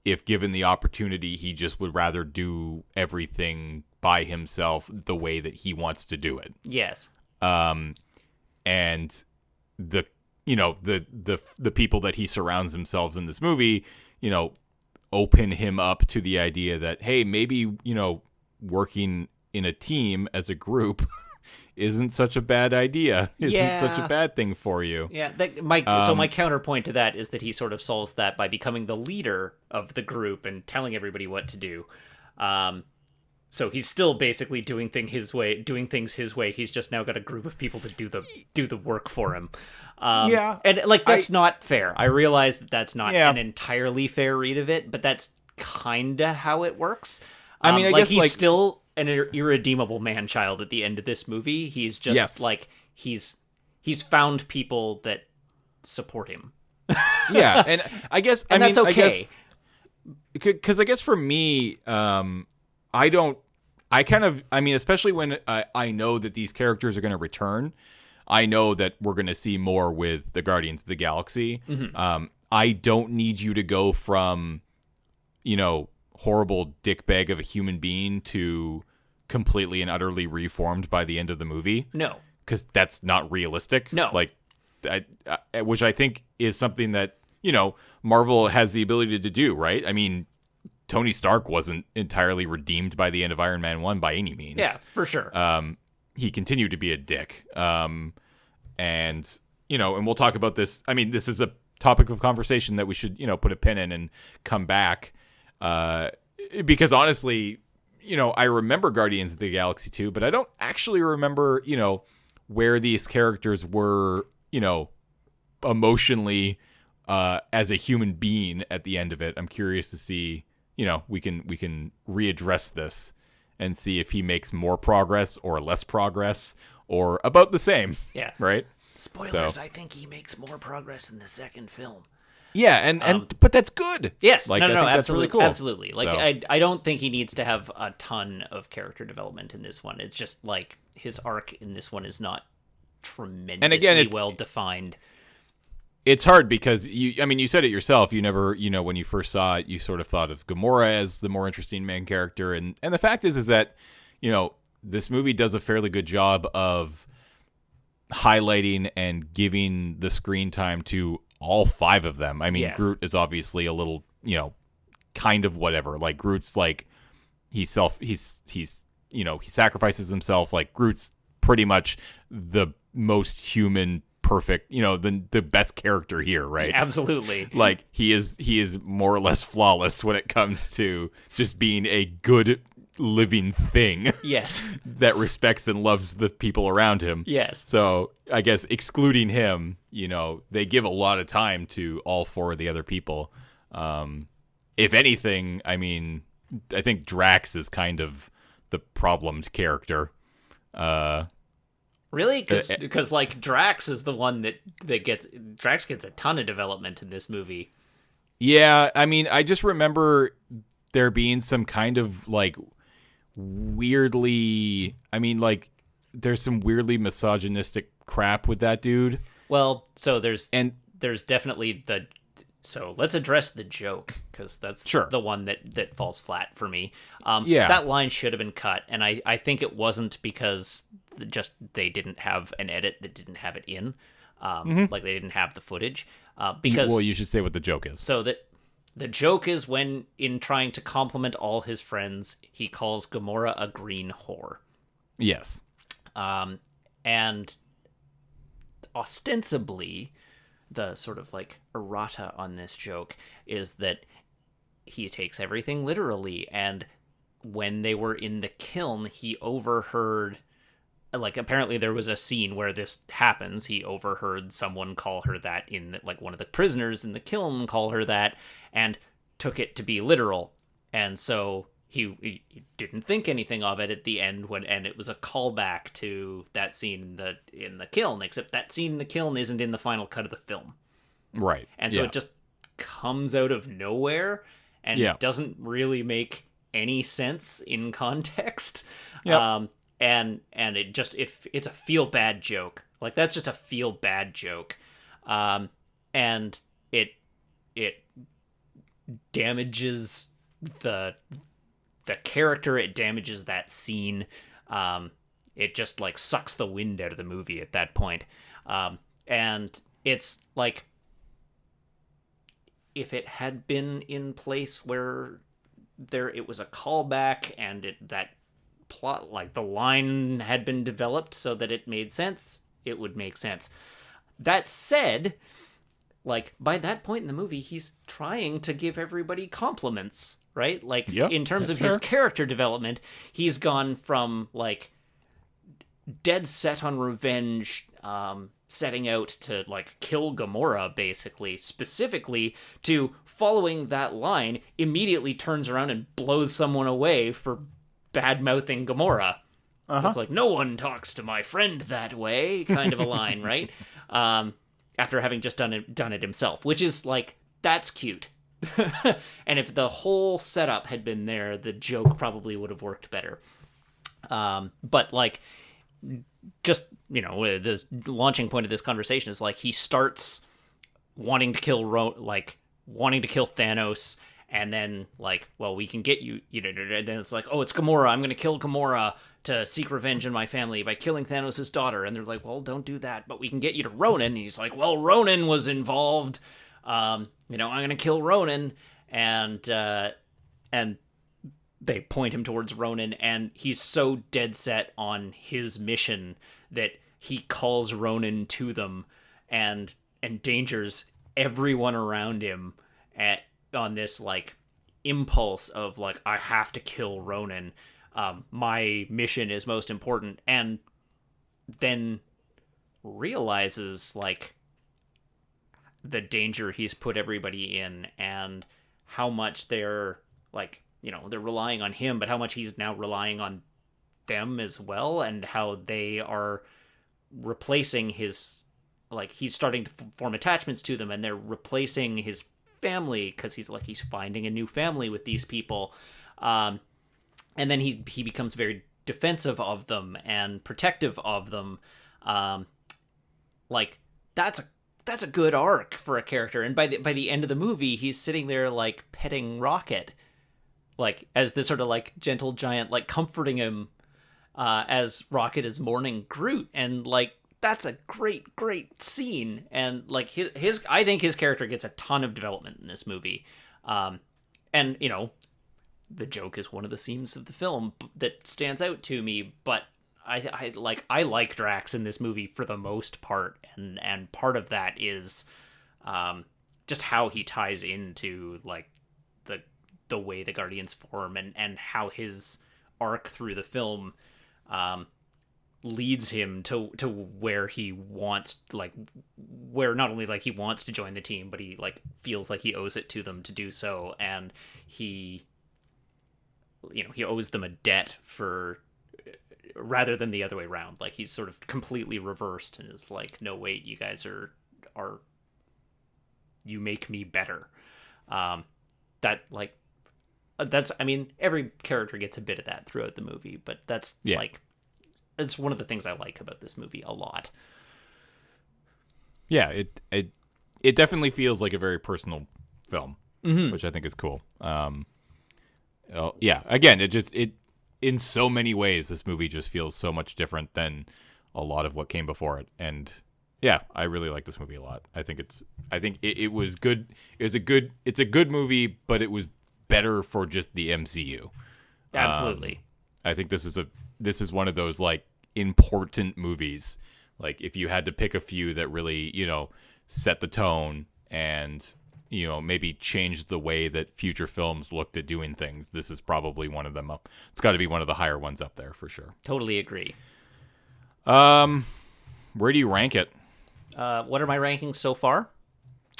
if given the opportunity, he just would rather do everything by himself the way that he wants to do it. Yes. And the people that he surrounds himself in this movie, open him up to the idea that, hey, maybe, working in a team as a group isn't such a bad idea. Isn't such a Yeah. bad thing for you. Yeah, so my counterpoint to that is that he sort of solves that by becoming the leader of the group and telling everybody what to do. So he's still basically doing things his way. He's just now got a group of people to do the work for him. Yeah. And like that's not fair. I realize that that's not Yeah. an entirely fair read of it, but that's kinda how it works. I mean, I guess, he's like, still an irredeemable man-child at the end of this movie. He's just Yes. like he's found people that support him. Yeah, and I guess And that's okay. Because I guess for me, I don't. I mean, especially when I know that these characters are going to return. I know that we're going to see more with the Guardians of the Galaxy. Mm-hmm. I don't need you to go from, horrible dickbag of a human being to completely and utterly reformed by the end of the movie. No. Because that's not realistic. No. Like, which I think is something that, Marvel has the ability to do, right? I mean, Tony Stark wasn't entirely redeemed by the end of Iron Man 1 by any means. Yeah, for sure. He continued to be a dick. And we'll talk about this. I mean, this is a topic of conversation that we should, put a pin in and come back. Because honestly, I remember Guardians of the Galaxy 2, but I don't actually remember, where these characters were, emotionally, as a human being at the end of it. I'm curious to see, we can readdress this and see if he makes more progress or less progress or about the same. Yeah. Right? Spoilers, So- I think he makes more progress in the second film. Yeah, and but that's good. Yes, Like, no, I think absolutely, that's really cool. absolutely. Like, So- I don't think he needs to have a ton of character development in this one. It's just like his arc in this one is not tremendously it's- well defined. It's hard because you said it yourself. You never, when you first saw it, you sort of thought of Gamora as the more interesting main character. And the fact is that, this movie does a fairly good job of highlighting and giving the screen time to all five of them. I mean, Yes. Groot is obviously a little, kind of whatever. Like, Groot's like, he sacrifices himself. Like, Groot's pretty much the most human, perfect, the best character here, right? Absolutely. Like, he is more or less flawless when it comes to just being a good living thing Yes. that respects and loves the people around him. Yes. So I guess excluding him, they give a lot of time to all four of the other people. If anything, I mean, I think Drax is kind of the problemed character. Really? Because like Drax is the one that gets a ton of development in this movie. Yeah, I mean, I just remember there being some kind of like weirdly, there's some weirdly misogynistic crap with that dude. Well, so there's And definitely so let's address the joke, because that's Sure. the one that falls flat for me. Yeah. That line should have been cut, and I think it wasn't because they didn't have an edit that didn't have it in, like they didn't have the footage. Because well, you should say what the joke is. so that the joke is when, in trying to compliment all his friends, he calls Gamora a green whore. Yes. And ostensibly, the sort of like errata on this joke is that he takes everything literally, and when they were in the kiln, he overheard, like, apparently there was a scene where this happens. He overheard someone call her that like one of the prisoners in the kiln call her that, and took it to be literal. And so he didn't think anything of it at the end, and it was a callback to that scene in the kiln, except that scene in the kiln isn't in the final cut of the film. Right. And so it just comes out of nowhere and Yeah. doesn't really make any sense in context. Yep. And it's a feel bad joke. Like, that's just a feel bad joke. And it damages the character, it damages that scene. It just like sucks the wind out of the movie at that point. And it's like, if it had been in place where it was a callback and that plot, like the line had been developed so that it made sense, it would make sense. That said, like by that point in the movie, he's trying to give everybody compliments, right? Like in terms of his character development, he's gone from like dead set on revenge, setting out to like kill Gamora, basically, specifically, to following that line, immediately turns around and blows someone away for bad mouthing Gamora. It's like, no one talks to my friend that way, kind of a line, right? After having just done it himself, which is like, that's cute. And if the whole setup had been there, the joke probably would have worked better. But like, just, you know, the launching point of this conversation is like, he starts wanting to kill Thanos, and then like, well, we can get you, you know, and then it's like, oh, it's Gamora, I'm gonna kill Gamora to seek revenge on my family by killing Thanos' daughter. And they're like, well, don't do that, but we can get you to Ronan. And he's like, well, Ronan was involved, you know, I'm gonna kill Ronan. And they point him towards Ronan, and he's so dead set on his mission that he calls Ronan to them and endangers everyone around him on this like impulse of like, I have to kill Ronan. My mission is most important. And then realizes like the danger he's put everybody in, and how much they're like, you know, they're relying on him, but how much he's now relying on them as well, and how they are replacing his, like, he's starting to form attachments to them, and they're replacing his family because he's finding a new family with these people. And then he becomes very defensive of them and protective of them. Like, that's a good arc for a character. And by the end of the movie, he's sitting there like petting Rocket, like as this sort of like gentle giant, like comforting him as Rocket is mourning Groot. And like, that's a great scene. And like his I think his character gets a ton of development in this movie. And you know, the joke is one of the themes of the film that stands out to me, but I like Drax in this movie for the most part, and part of that is just how he ties into like the way the Guardians form, and how his arc through the film leads him to where he wants, like, where not only like he wants to join the team, but he like feels like he owes it to them to do so, and he, you know, he owes them a debt for, rather than the other way around. Like, he's sort of completely reversed and is like, no, wait, you guys are you make me better. That like, that's, I mean, every character gets a bit of that throughout the movie, but that's like, it's one of the things I like about this movie a lot. Yeah, it definitely feels like a very personal film, which I think is cool. Yeah, again, it in so many ways, this movie just feels so much different than a lot of what came before it. And yeah, I really like this movie a lot. I think it was good. It's a good movie, but it was better for just the MCU. Absolutely. I think this is one of those like important movies. Like, if you had to pick a few that really, you know, set the tone and, you know, maybe changed the way that future films looked at doing things, this is probably one of them. It's got to be one of the higher ones up there for sure. Totally agree. Where do you rank it? What are my rankings so far?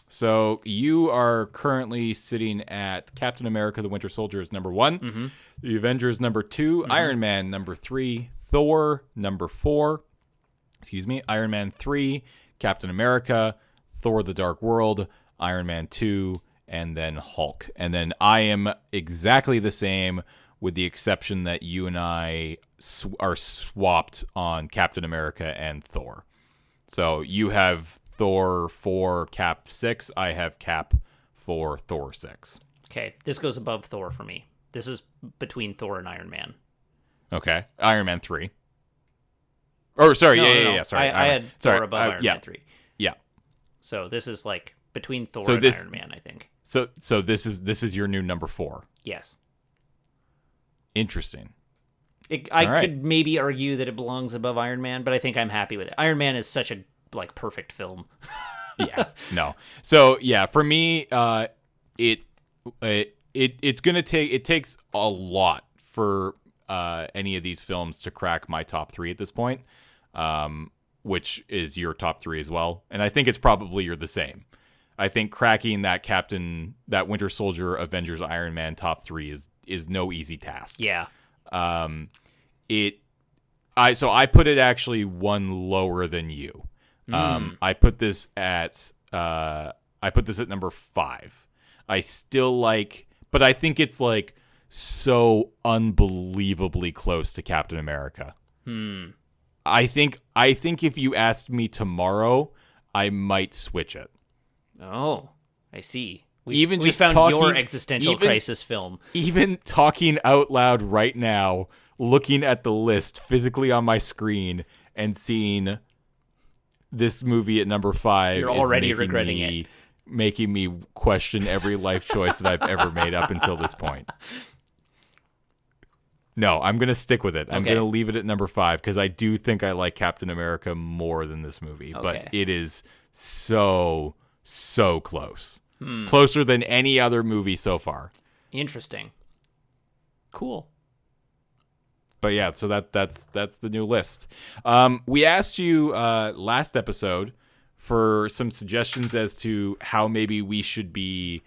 So you are currently sitting at Captain America: The Winter Soldier is number 1, The Avengers number 2, Iron Man number 3, Thor number 4, Iron Man 3, Captain America, Thor: The Dark World, Iron Man 2, and then Hulk. And then I am exactly the same, with the exception that you and I are swapped on Captain America and Thor. So you have Thor 4, Cap 6. I have Cap 4, Thor 6. Okay, this goes above Thor for me. This is between Thor and Iron Man. Okay, Iron Man 3. Or sorry, No. yeah. Sorry, I had Thor above Iron Man 3. Yeah. So this is like between Thor and Iron Man, I think. So this is your new number 4. Yes. Interesting. I All right. could maybe argue that it belongs above Iron Man, but I think I'm happy with it. Iron Man is such a perfect film. Yeah, no. So yeah, for me, it's gonna take. It takes a lot for any of these films to crack my top 3 at this point, which is your top 3 as well. And I think it's probably you're the same. I think cracking that Winter Soldier, Avengers, Iron Man top 3 is no easy task. Yeah. I put it actually one lower than you. I put this at number 5. I still like, but I think it's like so unbelievably close to Captain America. I think if you asked me tomorrow, I might switch it. Oh, I see. We just found talking, your existential crisis film. Even talking out loud right now, looking at the list physically on my screen and seeing this movie at number 5, you're already regretting it, making me question every life choice that I've ever made up until this point. No, I'm going to stick with it. I'm going to leave it at number 5 because I do think I like Captain America more than this movie. But it is so close. Closer than any other movie so far. Interesting. Cool. But yeah, so that's the new list. We asked you last episode for some suggestions as to how maybe we should be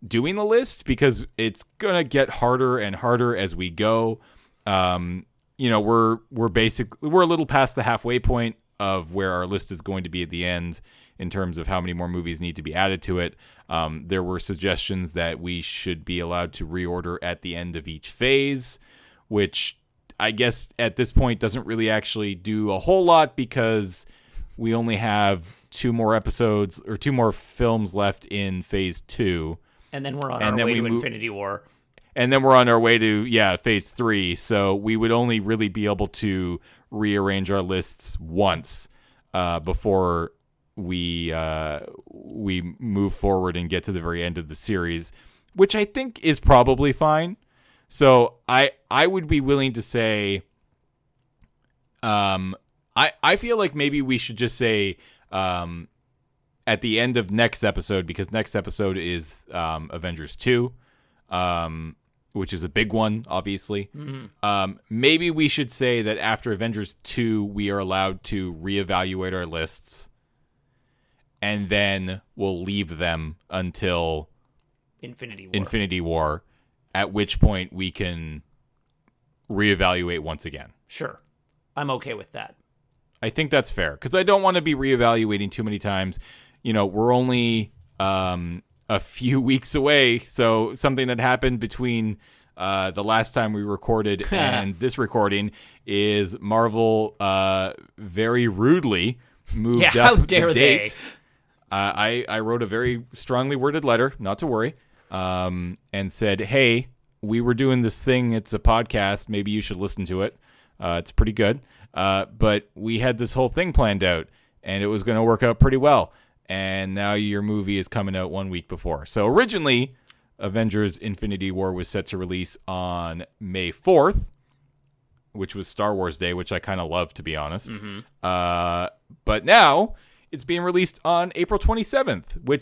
doing the list because it's gonna get harder and harder as we go. We're a little past the halfway point of where our list is going to be at the end in terms of how many more movies need to be added to it. There were suggestions that we should be allowed to reorder at the end of each phase, which I guess at this point doesn't really actually do a whole lot because we only have 2 more episodes or 2 more films left in phase 2. And then we're on our way to Infinity War. And then we're on our way to, phase 3. So we would only really be able to rearrange our lists once before we move forward and get to the very end of the series, which I think is probably fine. So I would be willing to say, I feel like maybe we should just say at the end of next episode, because next episode is Avengers 2, which is a big one, obviously. Mm-hmm. Maybe we should say that after Avengers 2, we are allowed to reevaluate our lists, and then we'll leave them until Infinity War, at which point we can reevaluate once again. Sure. I'm okay with that. I think that's fair, because I don't want to be reevaluating too many times. We're only a few weeks away, so something that happened between the last time we recorded and this recording is Marvel very rudely moved up how dare the date. I wrote a very strongly worded letter, not to worry, and said, hey, we were doing this thing. It's a podcast. Maybe you should listen to it. It's pretty good. But we had this whole thing planned out, and it was going to work out pretty well. And now your movie is coming out 1 week before. So originally, Avengers Infinity War was set to release on May 4th, which was Star Wars Day, which I kind of love, to be honest. Mm-hmm. But now it's being released on April 27th,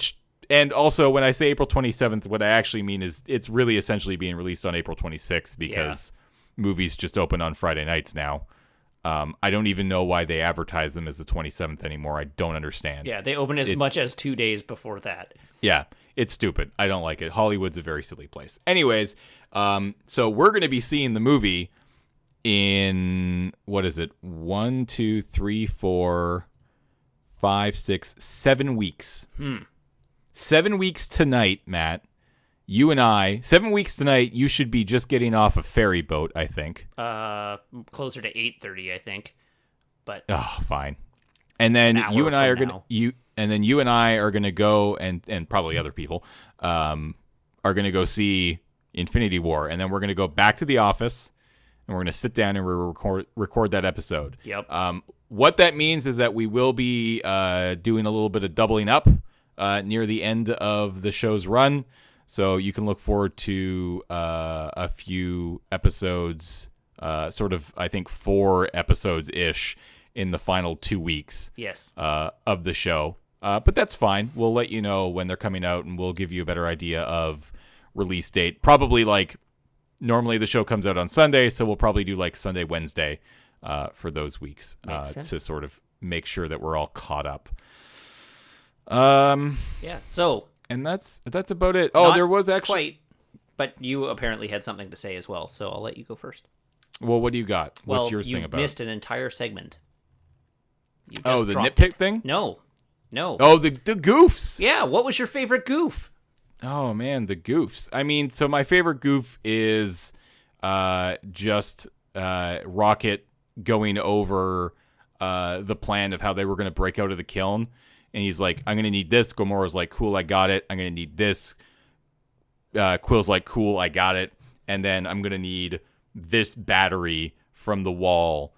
and also when I say April 27th, what I actually mean is it's really essentially being released on April 26th because movies just open on Friday nights now. I don't even know why they advertise them as the 27th anymore. I don't understand. Yeah, they open as much as 2 days before that. Yeah, it's stupid. I don't like it. Hollywood's a very silly place. Anyways, so we're going to be seeing the movie in, 1, 2, 3, 4, 5, 6, 7 weeks. 7 weeks tonight, Matt. You and I, 7 weeks tonight, you should be just getting off a ferry boat, I think. Closer to 8:30, I think. But fine. And then you and I are going to go and probably other people are going to go see Infinity War, and then we're going to go back to the office and we're going to sit down and record that episode. Yep. What that means is that we will be doing a little bit of doubling up near the end of the show's run. So you can look forward to a few episodes sort of, I think, 4 episodes-ish in the final 2 weeks Yes. Of the show. But that's fine. We'll let you know when they're coming out, and we'll give you a better idea of release date. Probably like normally the show comes out on Sunday, so we'll probably do like Sunday, Wednesday for those weeks to sort of make sure that we're all caught up. Yeah. So. And that's about it. Oh, there was actually quite, but you apparently had something to say as well, so I'll let you go first. Well, what do you got? What's yours thing about? You missed an entire segment. The nitpick thing? No. Oh, the goofs. Yeah, what was your favorite goof? Oh man, the goofs. I mean, so my favorite goof is just Rocket going over the plan of how they were going to break out of the kiln. And he's like, I'm going to need this. Gamora's like, cool, I got it. I'm going to need this. Quill's like, cool, I got it. And then I'm going to need this battery from the wall.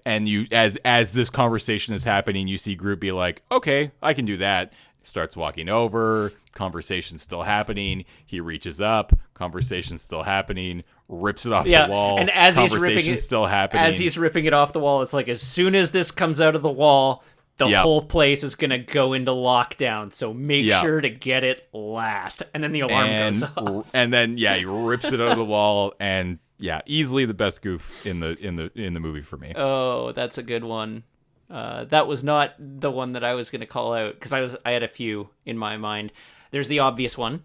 And you, as this conversation is happening, you see Groot be like, okay, I can do that. Starts walking over. Conversation's still happening. He reaches up. Conversation's still happening. Rips it off the wall. And as he's ripping it, still happening. As he's ripping it off the wall, it's like, as soon as this comes out of the wall, the whole place is going to go into lockdown, so make sure to get it last. And then the alarm goes off. And then, he rips it out of the wall, and, easily the best goof in the movie for me. Oh, that's a good one. That was not the one that I was going to call out, because I had a few in my mind. There's the obvious one.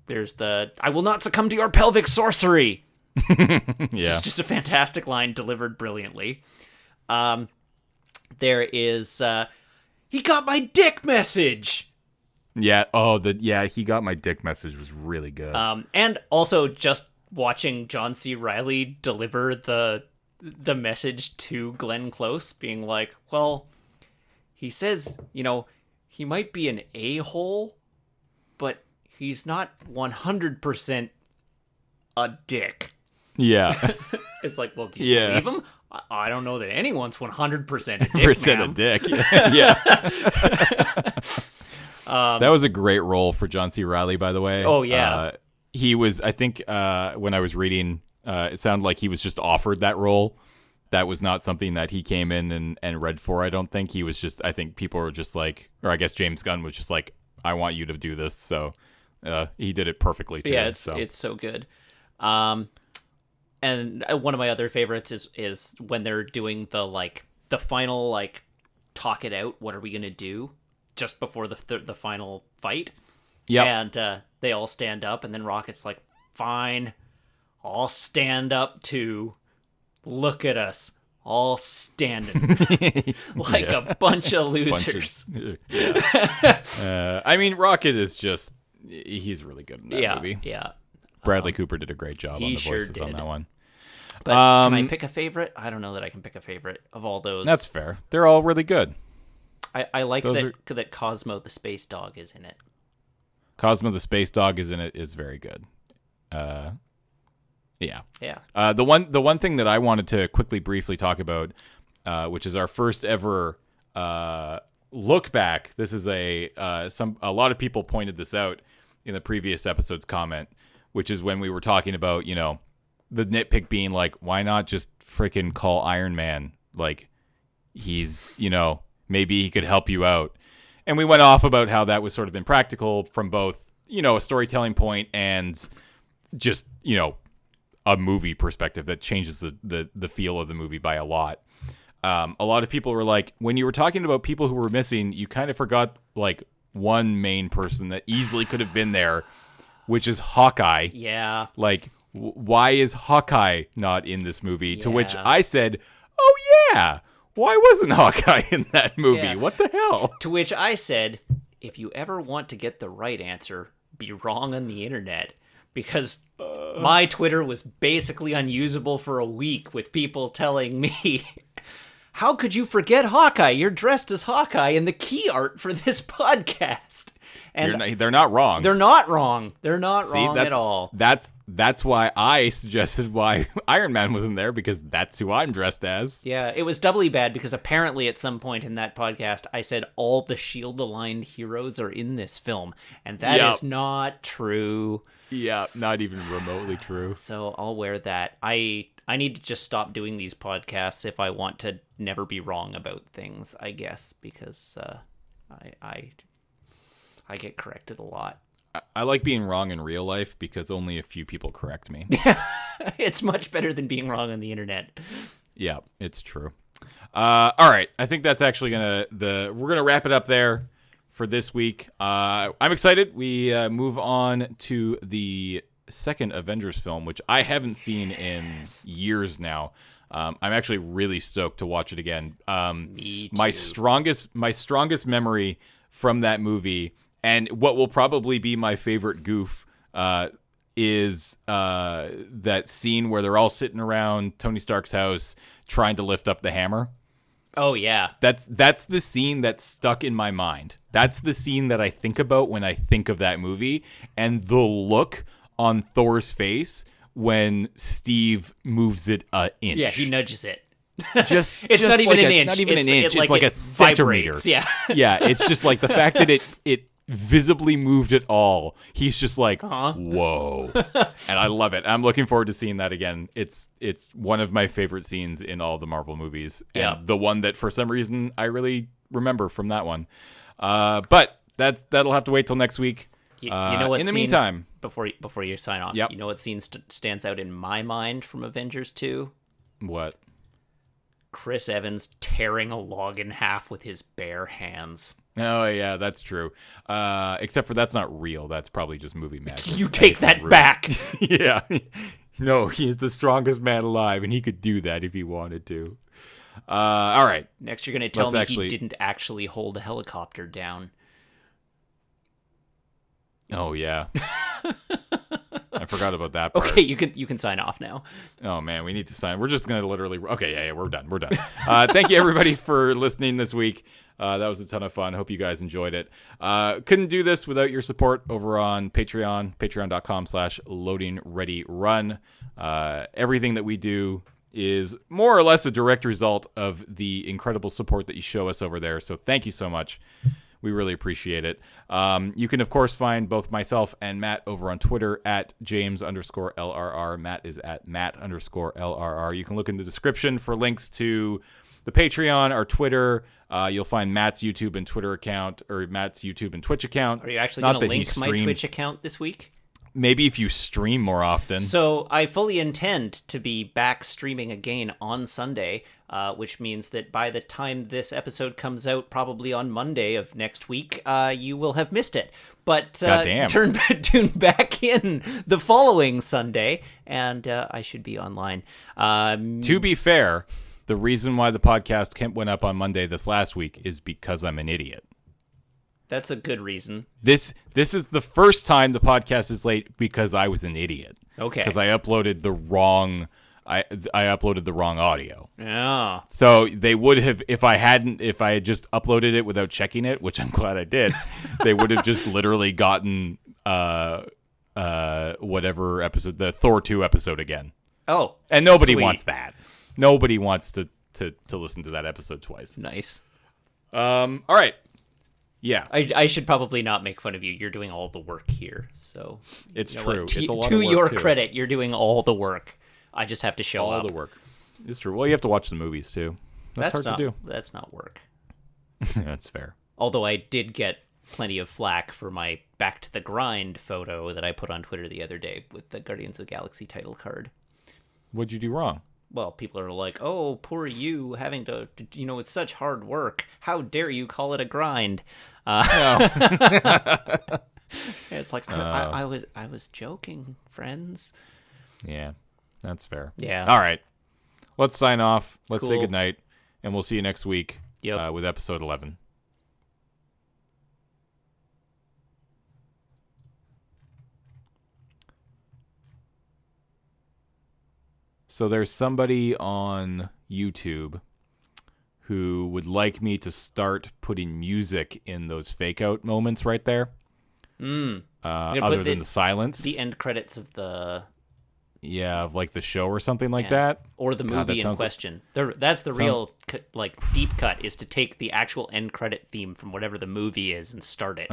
There's the, I will not succumb to your pelvic sorcery. It's just a fantastic line delivered brilliantly. There is, he got my dick message. Yeah. He got my dick message was really good. And also just watching John C. Reilly deliver the message to Glenn Close, being like, well, he says, he might be an a-hole, but he's not 100% a dick. Yeah. It's like, well, do you believe him? I don't know that anyone's 100% a dick, percent a dick. Yeah. That was a great role for John C. Reilly, by the way. Oh, yeah. He was, I think, when I was reading, it sounded like he was just offered that role. That was not something that he came in and read for, I don't think. He was just, I think people were just like, or I guess James Gunn was just like, I want you to do this. So he did it perfectly, too. Yeah, it's so good. And one of my other favorites is when they're doing the final, talk it out. What are we going to do? Just before the final fight. Yeah. And they all stand up, and then Rocket's like, fine, I'll stand up too. Look at us, all standing. A bunch of losers. I mean, Rocket is just, he's really good in that movie. Yeah. Bradley Cooper did a great job on the voices on that one. But can I pick a favorite? I don't know that I can pick a favorite of all those. That's fair. They're all really good. I like that Cosmo the space dog is in it. Cosmo the space dog is in it is very good. Yeah. The one thing that I wanted to quickly briefly talk about, which is our first ever look back. This is a lot of people pointed this out in the previous episode's comment, which is when we were talking about, the nitpick being like, why not just freaking call Iron Man? Like, he's, maybe he could help you out. And we went off about how that was sort of impractical from both, a storytelling point and just, a movie perspective that changes the feel of the movie by a lot. A lot of people were like, when you were talking about people who were missing, you kind of forgot like one main person that easily could have been there, which is Hawkeye. Yeah. Like, why is Hawkeye not in this movie? Yeah. To which I said, oh yeah, why wasn't Hawkeye in that movie? Yeah. What the hell? To which I said, if you ever want to get the right answer, be wrong on the internet. Because my Twitter was basically unusable for a week with people telling me, how could you forget Hawkeye? You're dressed as Hawkeye in the key art for this podcast. And they're not wrong. They're not wrong. They're not See, wrong at all. That's why I suggested why Iron Man wasn't there, because that's who I'm dressed as. Yeah, it was doubly bad because apparently at some point in that podcast I said all the Shield-aligned heroes are in this film, and that is not true. Yeah, not even remotely true. So I'll wear that. I need to just stop doing these podcasts if I want to never be wrong about things, I guess, because I get corrected a lot. I like being wrong in real life because only a few people correct me. It's much better than being wrong on the internet. Yeah, it's true. All right, I think that's actually we're gonna wrap it up there for this week. I'm excited. We move on to the second Avengers film, which I haven't seen in years now. I'm actually really stoked to watch it again. Me too. My strongest memory from that movie, and what will probably be my favorite goof, is that scene where they're all sitting around Tony Stark's house trying to lift up the hammer. Oh yeah. That's the scene that's stuck in my mind. That's the scene that I think about when I think of that movie, and the look on Thor's face when Steve moves it an inch. Yeah, he nudges it. It's just not even like an inch. Not even it's, an inch. It, it's like a centimeter. Vibrates. Yeah. Yeah, it's just like the fact that it visibly moved at all. He's just like, whoa. And I love it. I'm looking forward to seeing that again. It's one of my favorite scenes in all the Marvel movies. And the one that for some reason I really remember from that one. But that'll have to wait till next week. You know what? In the meantime, before you sign off, you know what scene stands out in my mind from Avengers 2? What? Chris Evans tearing a log in half with his bare hands. Oh yeah, that's true. Except for that's not real. That's probably just movie magic. You take that back. Yeah. No, he's the strongest man alive, and he could do that if he wanted to. All right. Next, you're going to tell me he didn't actually hold a helicopter down. Oh yeah. I forgot about that part. Okay, you can sign off now. Oh man, we need to sign. We're just gonna literally. Okay, yeah, we're done. We're done. Thank you everybody for listening this week. That was a ton of fun. Hope you guys enjoyed it. Couldn't do this without your support over on Patreon, patreon.com/LoadingReadyRun. Everything that we do is more or less a direct result of the incredible support that you show us over there. So thank you so much. We really appreciate it. You can, of course, find both myself and Matt over on Twitter at James_LRR. Matt is at Matt_LRR. You can look in the description for links to the Patreon, our Twitter. You'll find Matt's YouTube and Twitter account, or Matt's YouTube and Twitch account. Are you actually going to link my Twitch account this week? Maybe if you stream more often. So I fully intend to be back streaming again on Sunday, which means that by the time this episode comes out, probably on Monday of next week, you will have missed it. But tune back in the following Sunday, and I should be online. To be fair, the reason why the podcast went up on Monday this last week is because I'm an idiot. That's a good reason. This is the first time the podcast is late because I was an idiot. Okay. Because I uploaded the wrong audio. Yeah. So they would have, if I had just uploaded it without checking it, which I'm glad I did, they would have just literally gotten whatever episode, the Thor 2 episode again. Oh. And nobody wants that. Nobody wants to listen to that episode twice. Nice. All right. Yeah, I should probably not make fun of you. You're doing all the work here, so it's true. It's a lot to of work your too. credit, you're doing all the work. I just have to show up. All the work. It's true. Well, you have to watch the movies too. That's hard to do. That's not work. That's fair. Although I did get plenty of flack for my back to the grind photo that I put on Twitter the other day with the Guardians of the Galaxy title card. What'd you do wrong? Well, people are like, "Oh, poor you, having to, it's such hard work. How dare you call it a grind?" It's like I was joking, friends. Yeah, that's fair. Yeah. All right, let's sign off. Let's say Cool. goodnight, and we'll see you next week. Yep. With episode 11. So there's somebody on YouTube who would like me to start putting music in those fake out moments right there. Other than the silence. The end credits of the... Yeah, of like the show or something like that. Or the movie in question. That's the real deep cut, is to take the actual end credit theme from whatever the movie is and start it.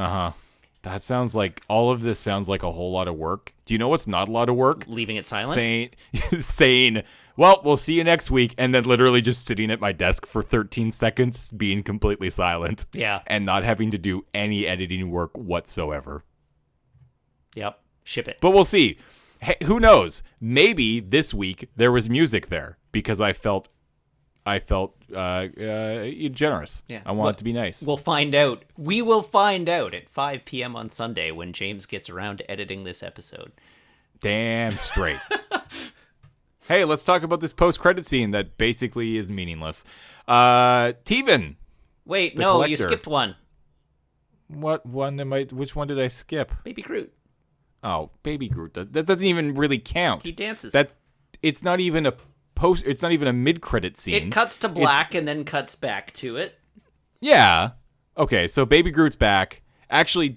That sounds like, all of this sounds like a whole lot of work. Do you know what's not a lot of work? Leaving it silent? Saying, well, we'll see you next week, and then literally just sitting at my desk for 13 seconds, being completely silent. Yeah. And not having to do any editing work whatsoever. Yep. Ship it. But we'll see. Hey, who knows? Maybe this week there was music there because I felt generous. Yeah. I want it to be nice. We'll find out. We will find out at 5 p.m. on Sunday when James gets around to editing this episode. Damn straight. Hey, let's talk about this post-credit scene that basically is meaningless. Teven. Wait, no, you skipped one. What one which one did I skip? Baby Groot. Oh, Baby Groot. That doesn't even really count. He dances. It's not even a mid-credit scene. It cuts to black and then cuts back to it. Yeah. Okay, so Baby Groot's back. Actually,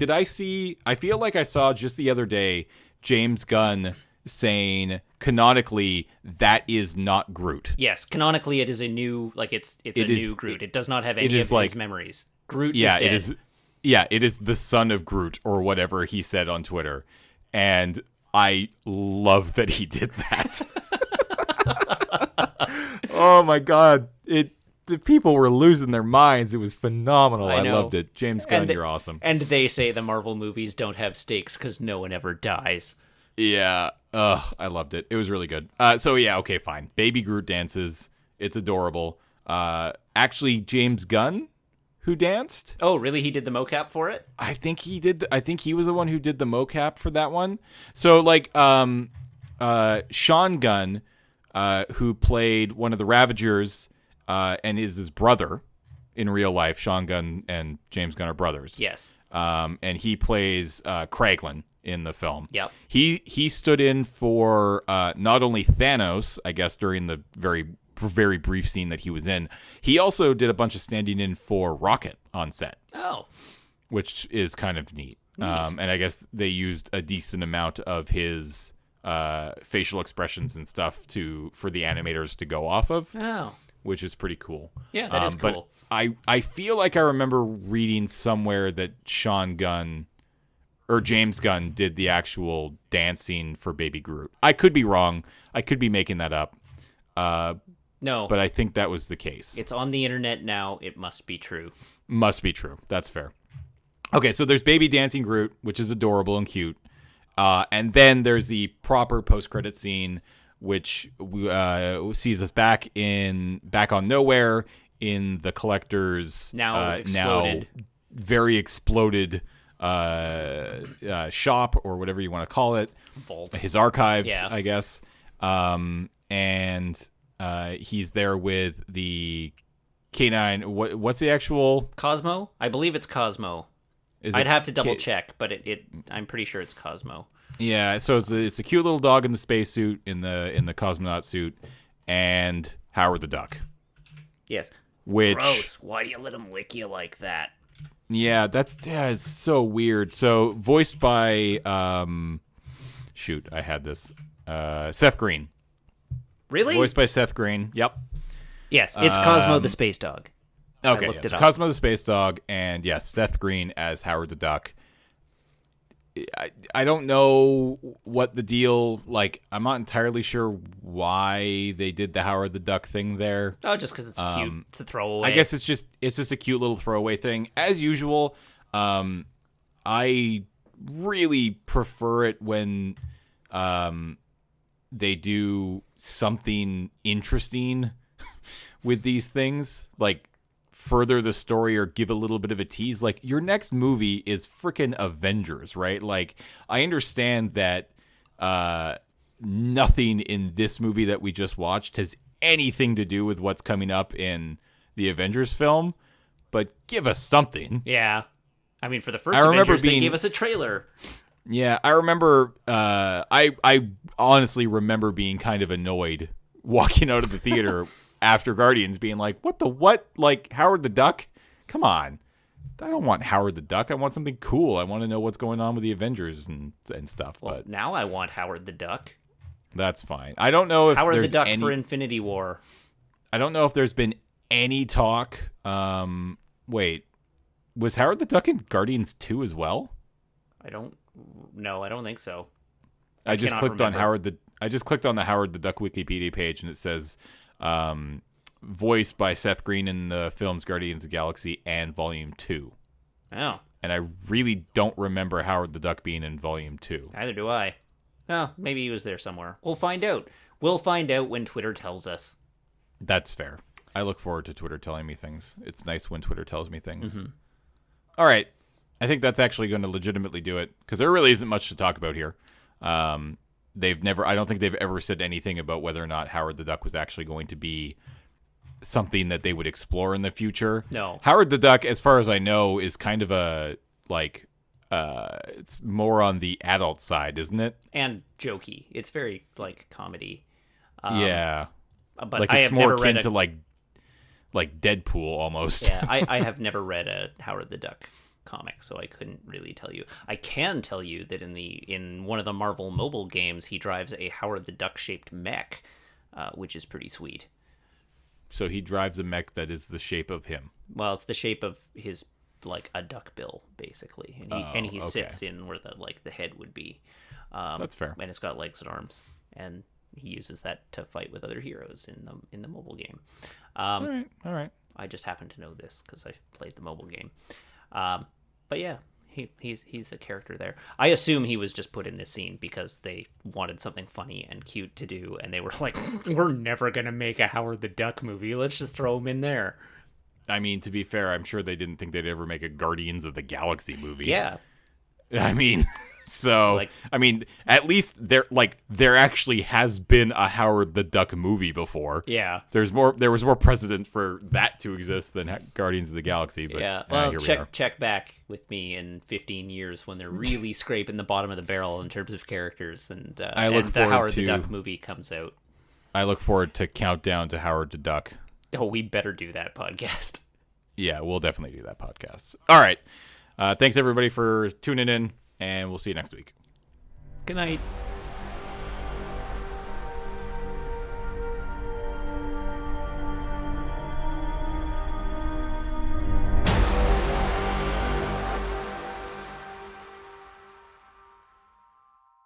I feel like I saw just the other day James Gunn saying canonically that is not Groot. Yes, canonically it is a new, it's a new Groot. It does not have any of his memories. Groot is dead. It is the son of Groot or whatever he said on Twitter. And I love that he did that. Oh my god. The people were losing their minds. It was phenomenal. I loved it. James Gunn, you're awesome. And they say the Marvel movies don't have stakes because no one ever dies. Yeah. I loved it. It was really good. So yeah, okay, fine. Baby Groot dances. It's adorable. Actually, James Gunn, who danced. Oh, really? He did the mocap for it? I think he did. I think he was the one who did the mocap for that one. So Sean Gunn, who played one of the Ravagers, and is his brother in real life. Sean Gunn and James Gunn are brothers. Yes. And he plays Kraglin in the film. Yep. He stood in for not only Thanos, I guess, during the very brief scene that he was in. He also did a bunch of standing in for Rocket on set. Oh. Which is kind of neat. And I guess they used a decent amount of his facial expressions and stuff for the animators to go off of. Oh. Which is pretty cool. Yeah, that is cool. But I feel like I remember reading somewhere that Sean Gunn or James Gunn did the actual dancing for Baby Groot. I could be wrong. I could be making that up. No. But I think that was the case. It's on the internet now. It must be true. Must be true. That's fair. Okay, so there's Baby Dancing Groot, which is adorable and cute. And then there's the proper post-credit scene, which sees us back on Nowhere in the Collector's now very exploded shop, or whatever you want to call it. Vault. His archives, I guess. And he's there with the K9. What's the actual Cosmo? I believe it's Cosmo. I'd have to double check, but I'm pretty sure it's Cosmo. Yeah, so it's a cute little dog in the spacesuit, in the cosmonaut suit, and Howard the Duck. Yes. Which, gross. Why do you let him lick you like that? Yeah, it's so weird. So voiced by I had this Seth Green. Really? Voiced by Seth Green. Yep. Yes, it's Cosmo the space dog. Okay, so Cosmo the space dog, and yes, Seth Green as Howard the Duck. I don't know what the deal, I'm not entirely sure why they did the Howard the Duck thing there. Oh, just because it's cute. It's a throwaway. I guess it's just a cute little throwaway thing. As usual, I really prefer it when they do something interesting with these things, further the story or give a little bit of a tease. Your next movie is freaking Avengers, right? I understand that nothing in this movie that we just watched has anything to do with what's coming up in the Avengers film, but give us something. Yeah. I mean, for the first Avengers, they gave us a trailer. Yeah, I remember, I honestly remember being kind of annoyed walking out of the theater after Guardians, being like, what? Howard the Duck? Come on. I don't want Howard the Duck. I want something cool. I want to know what's going on with the Avengers and stuff. Well, but now I want Howard the Duck. that's fine. I don't know if Howard there's the Duck any... for Infinity War. I don't know if there's been any talk. Wait, was Howard the Duck in Guardians 2 as well? I don't think so. I just clicked remember. on the Howard the Duck Wikipedia page, and it says voiced by Seth Green in the films Guardians of the Galaxy and Volume 2. Oh. And I really don't remember Howard the Duck being in Volume 2. Neither do I. Oh, maybe he was there somewhere. We'll find out. We'll find out when Twitter tells us. That's fair. I look forward to Twitter telling me things. It's nice when Twitter tells me things. Mm-hmm. All right. I think that's actually going to legitimately do it, because there really isn't much to talk about here. I don't think they've ever said anything about whether or not Howard the Duck was actually going to be something that they would explore in the future. No. Howard the Duck, as far as I know, is kind of a, it's more on the adult side, isn't it? And jokey. It's very, comedy. Yeah. But it's more akin to, like Deadpool, almost. Yeah, I have never read a Howard the Duck comic, so I couldn't really tell you. I can tell you that in one of the Marvel mobile games, he drives a Howard the Duck shaped mech, which is pretty sweet. So he drives a mech that is the shape of him. Well, it's the shape of his a duck bill, basically, and he sits in where the head would be. That's fair. And it's got legs and arms, and he uses that to fight with other heroes in the mobile game. All right. I just happen to know this because I played the mobile game. But yeah, he's a character there. I assume he was just put in this scene because they wanted something funny and cute to do, and they were like, "We're never gonna make a Howard the Duck movie. Let's just throw him in there." I mean, to be fair, I'm sure they didn't think they'd ever make a Guardians of the Galaxy movie. Yeah. I mean, so at least there actually has been a Howard the Duck movie before. Yeah. There was more precedent for that to exist than Guardians of the Galaxy. But yeah. Well, check back with me in 15 years when they're really scraping the bottom of the barrel in terms of characters, and the Howard the Duck movie comes out. I look forward to Countdown to Howard the Duck. Oh, we better do that podcast. Yeah, we'll definitely do that podcast. All right. Thanks, everybody, for tuning in, and we'll see you next week. Good night.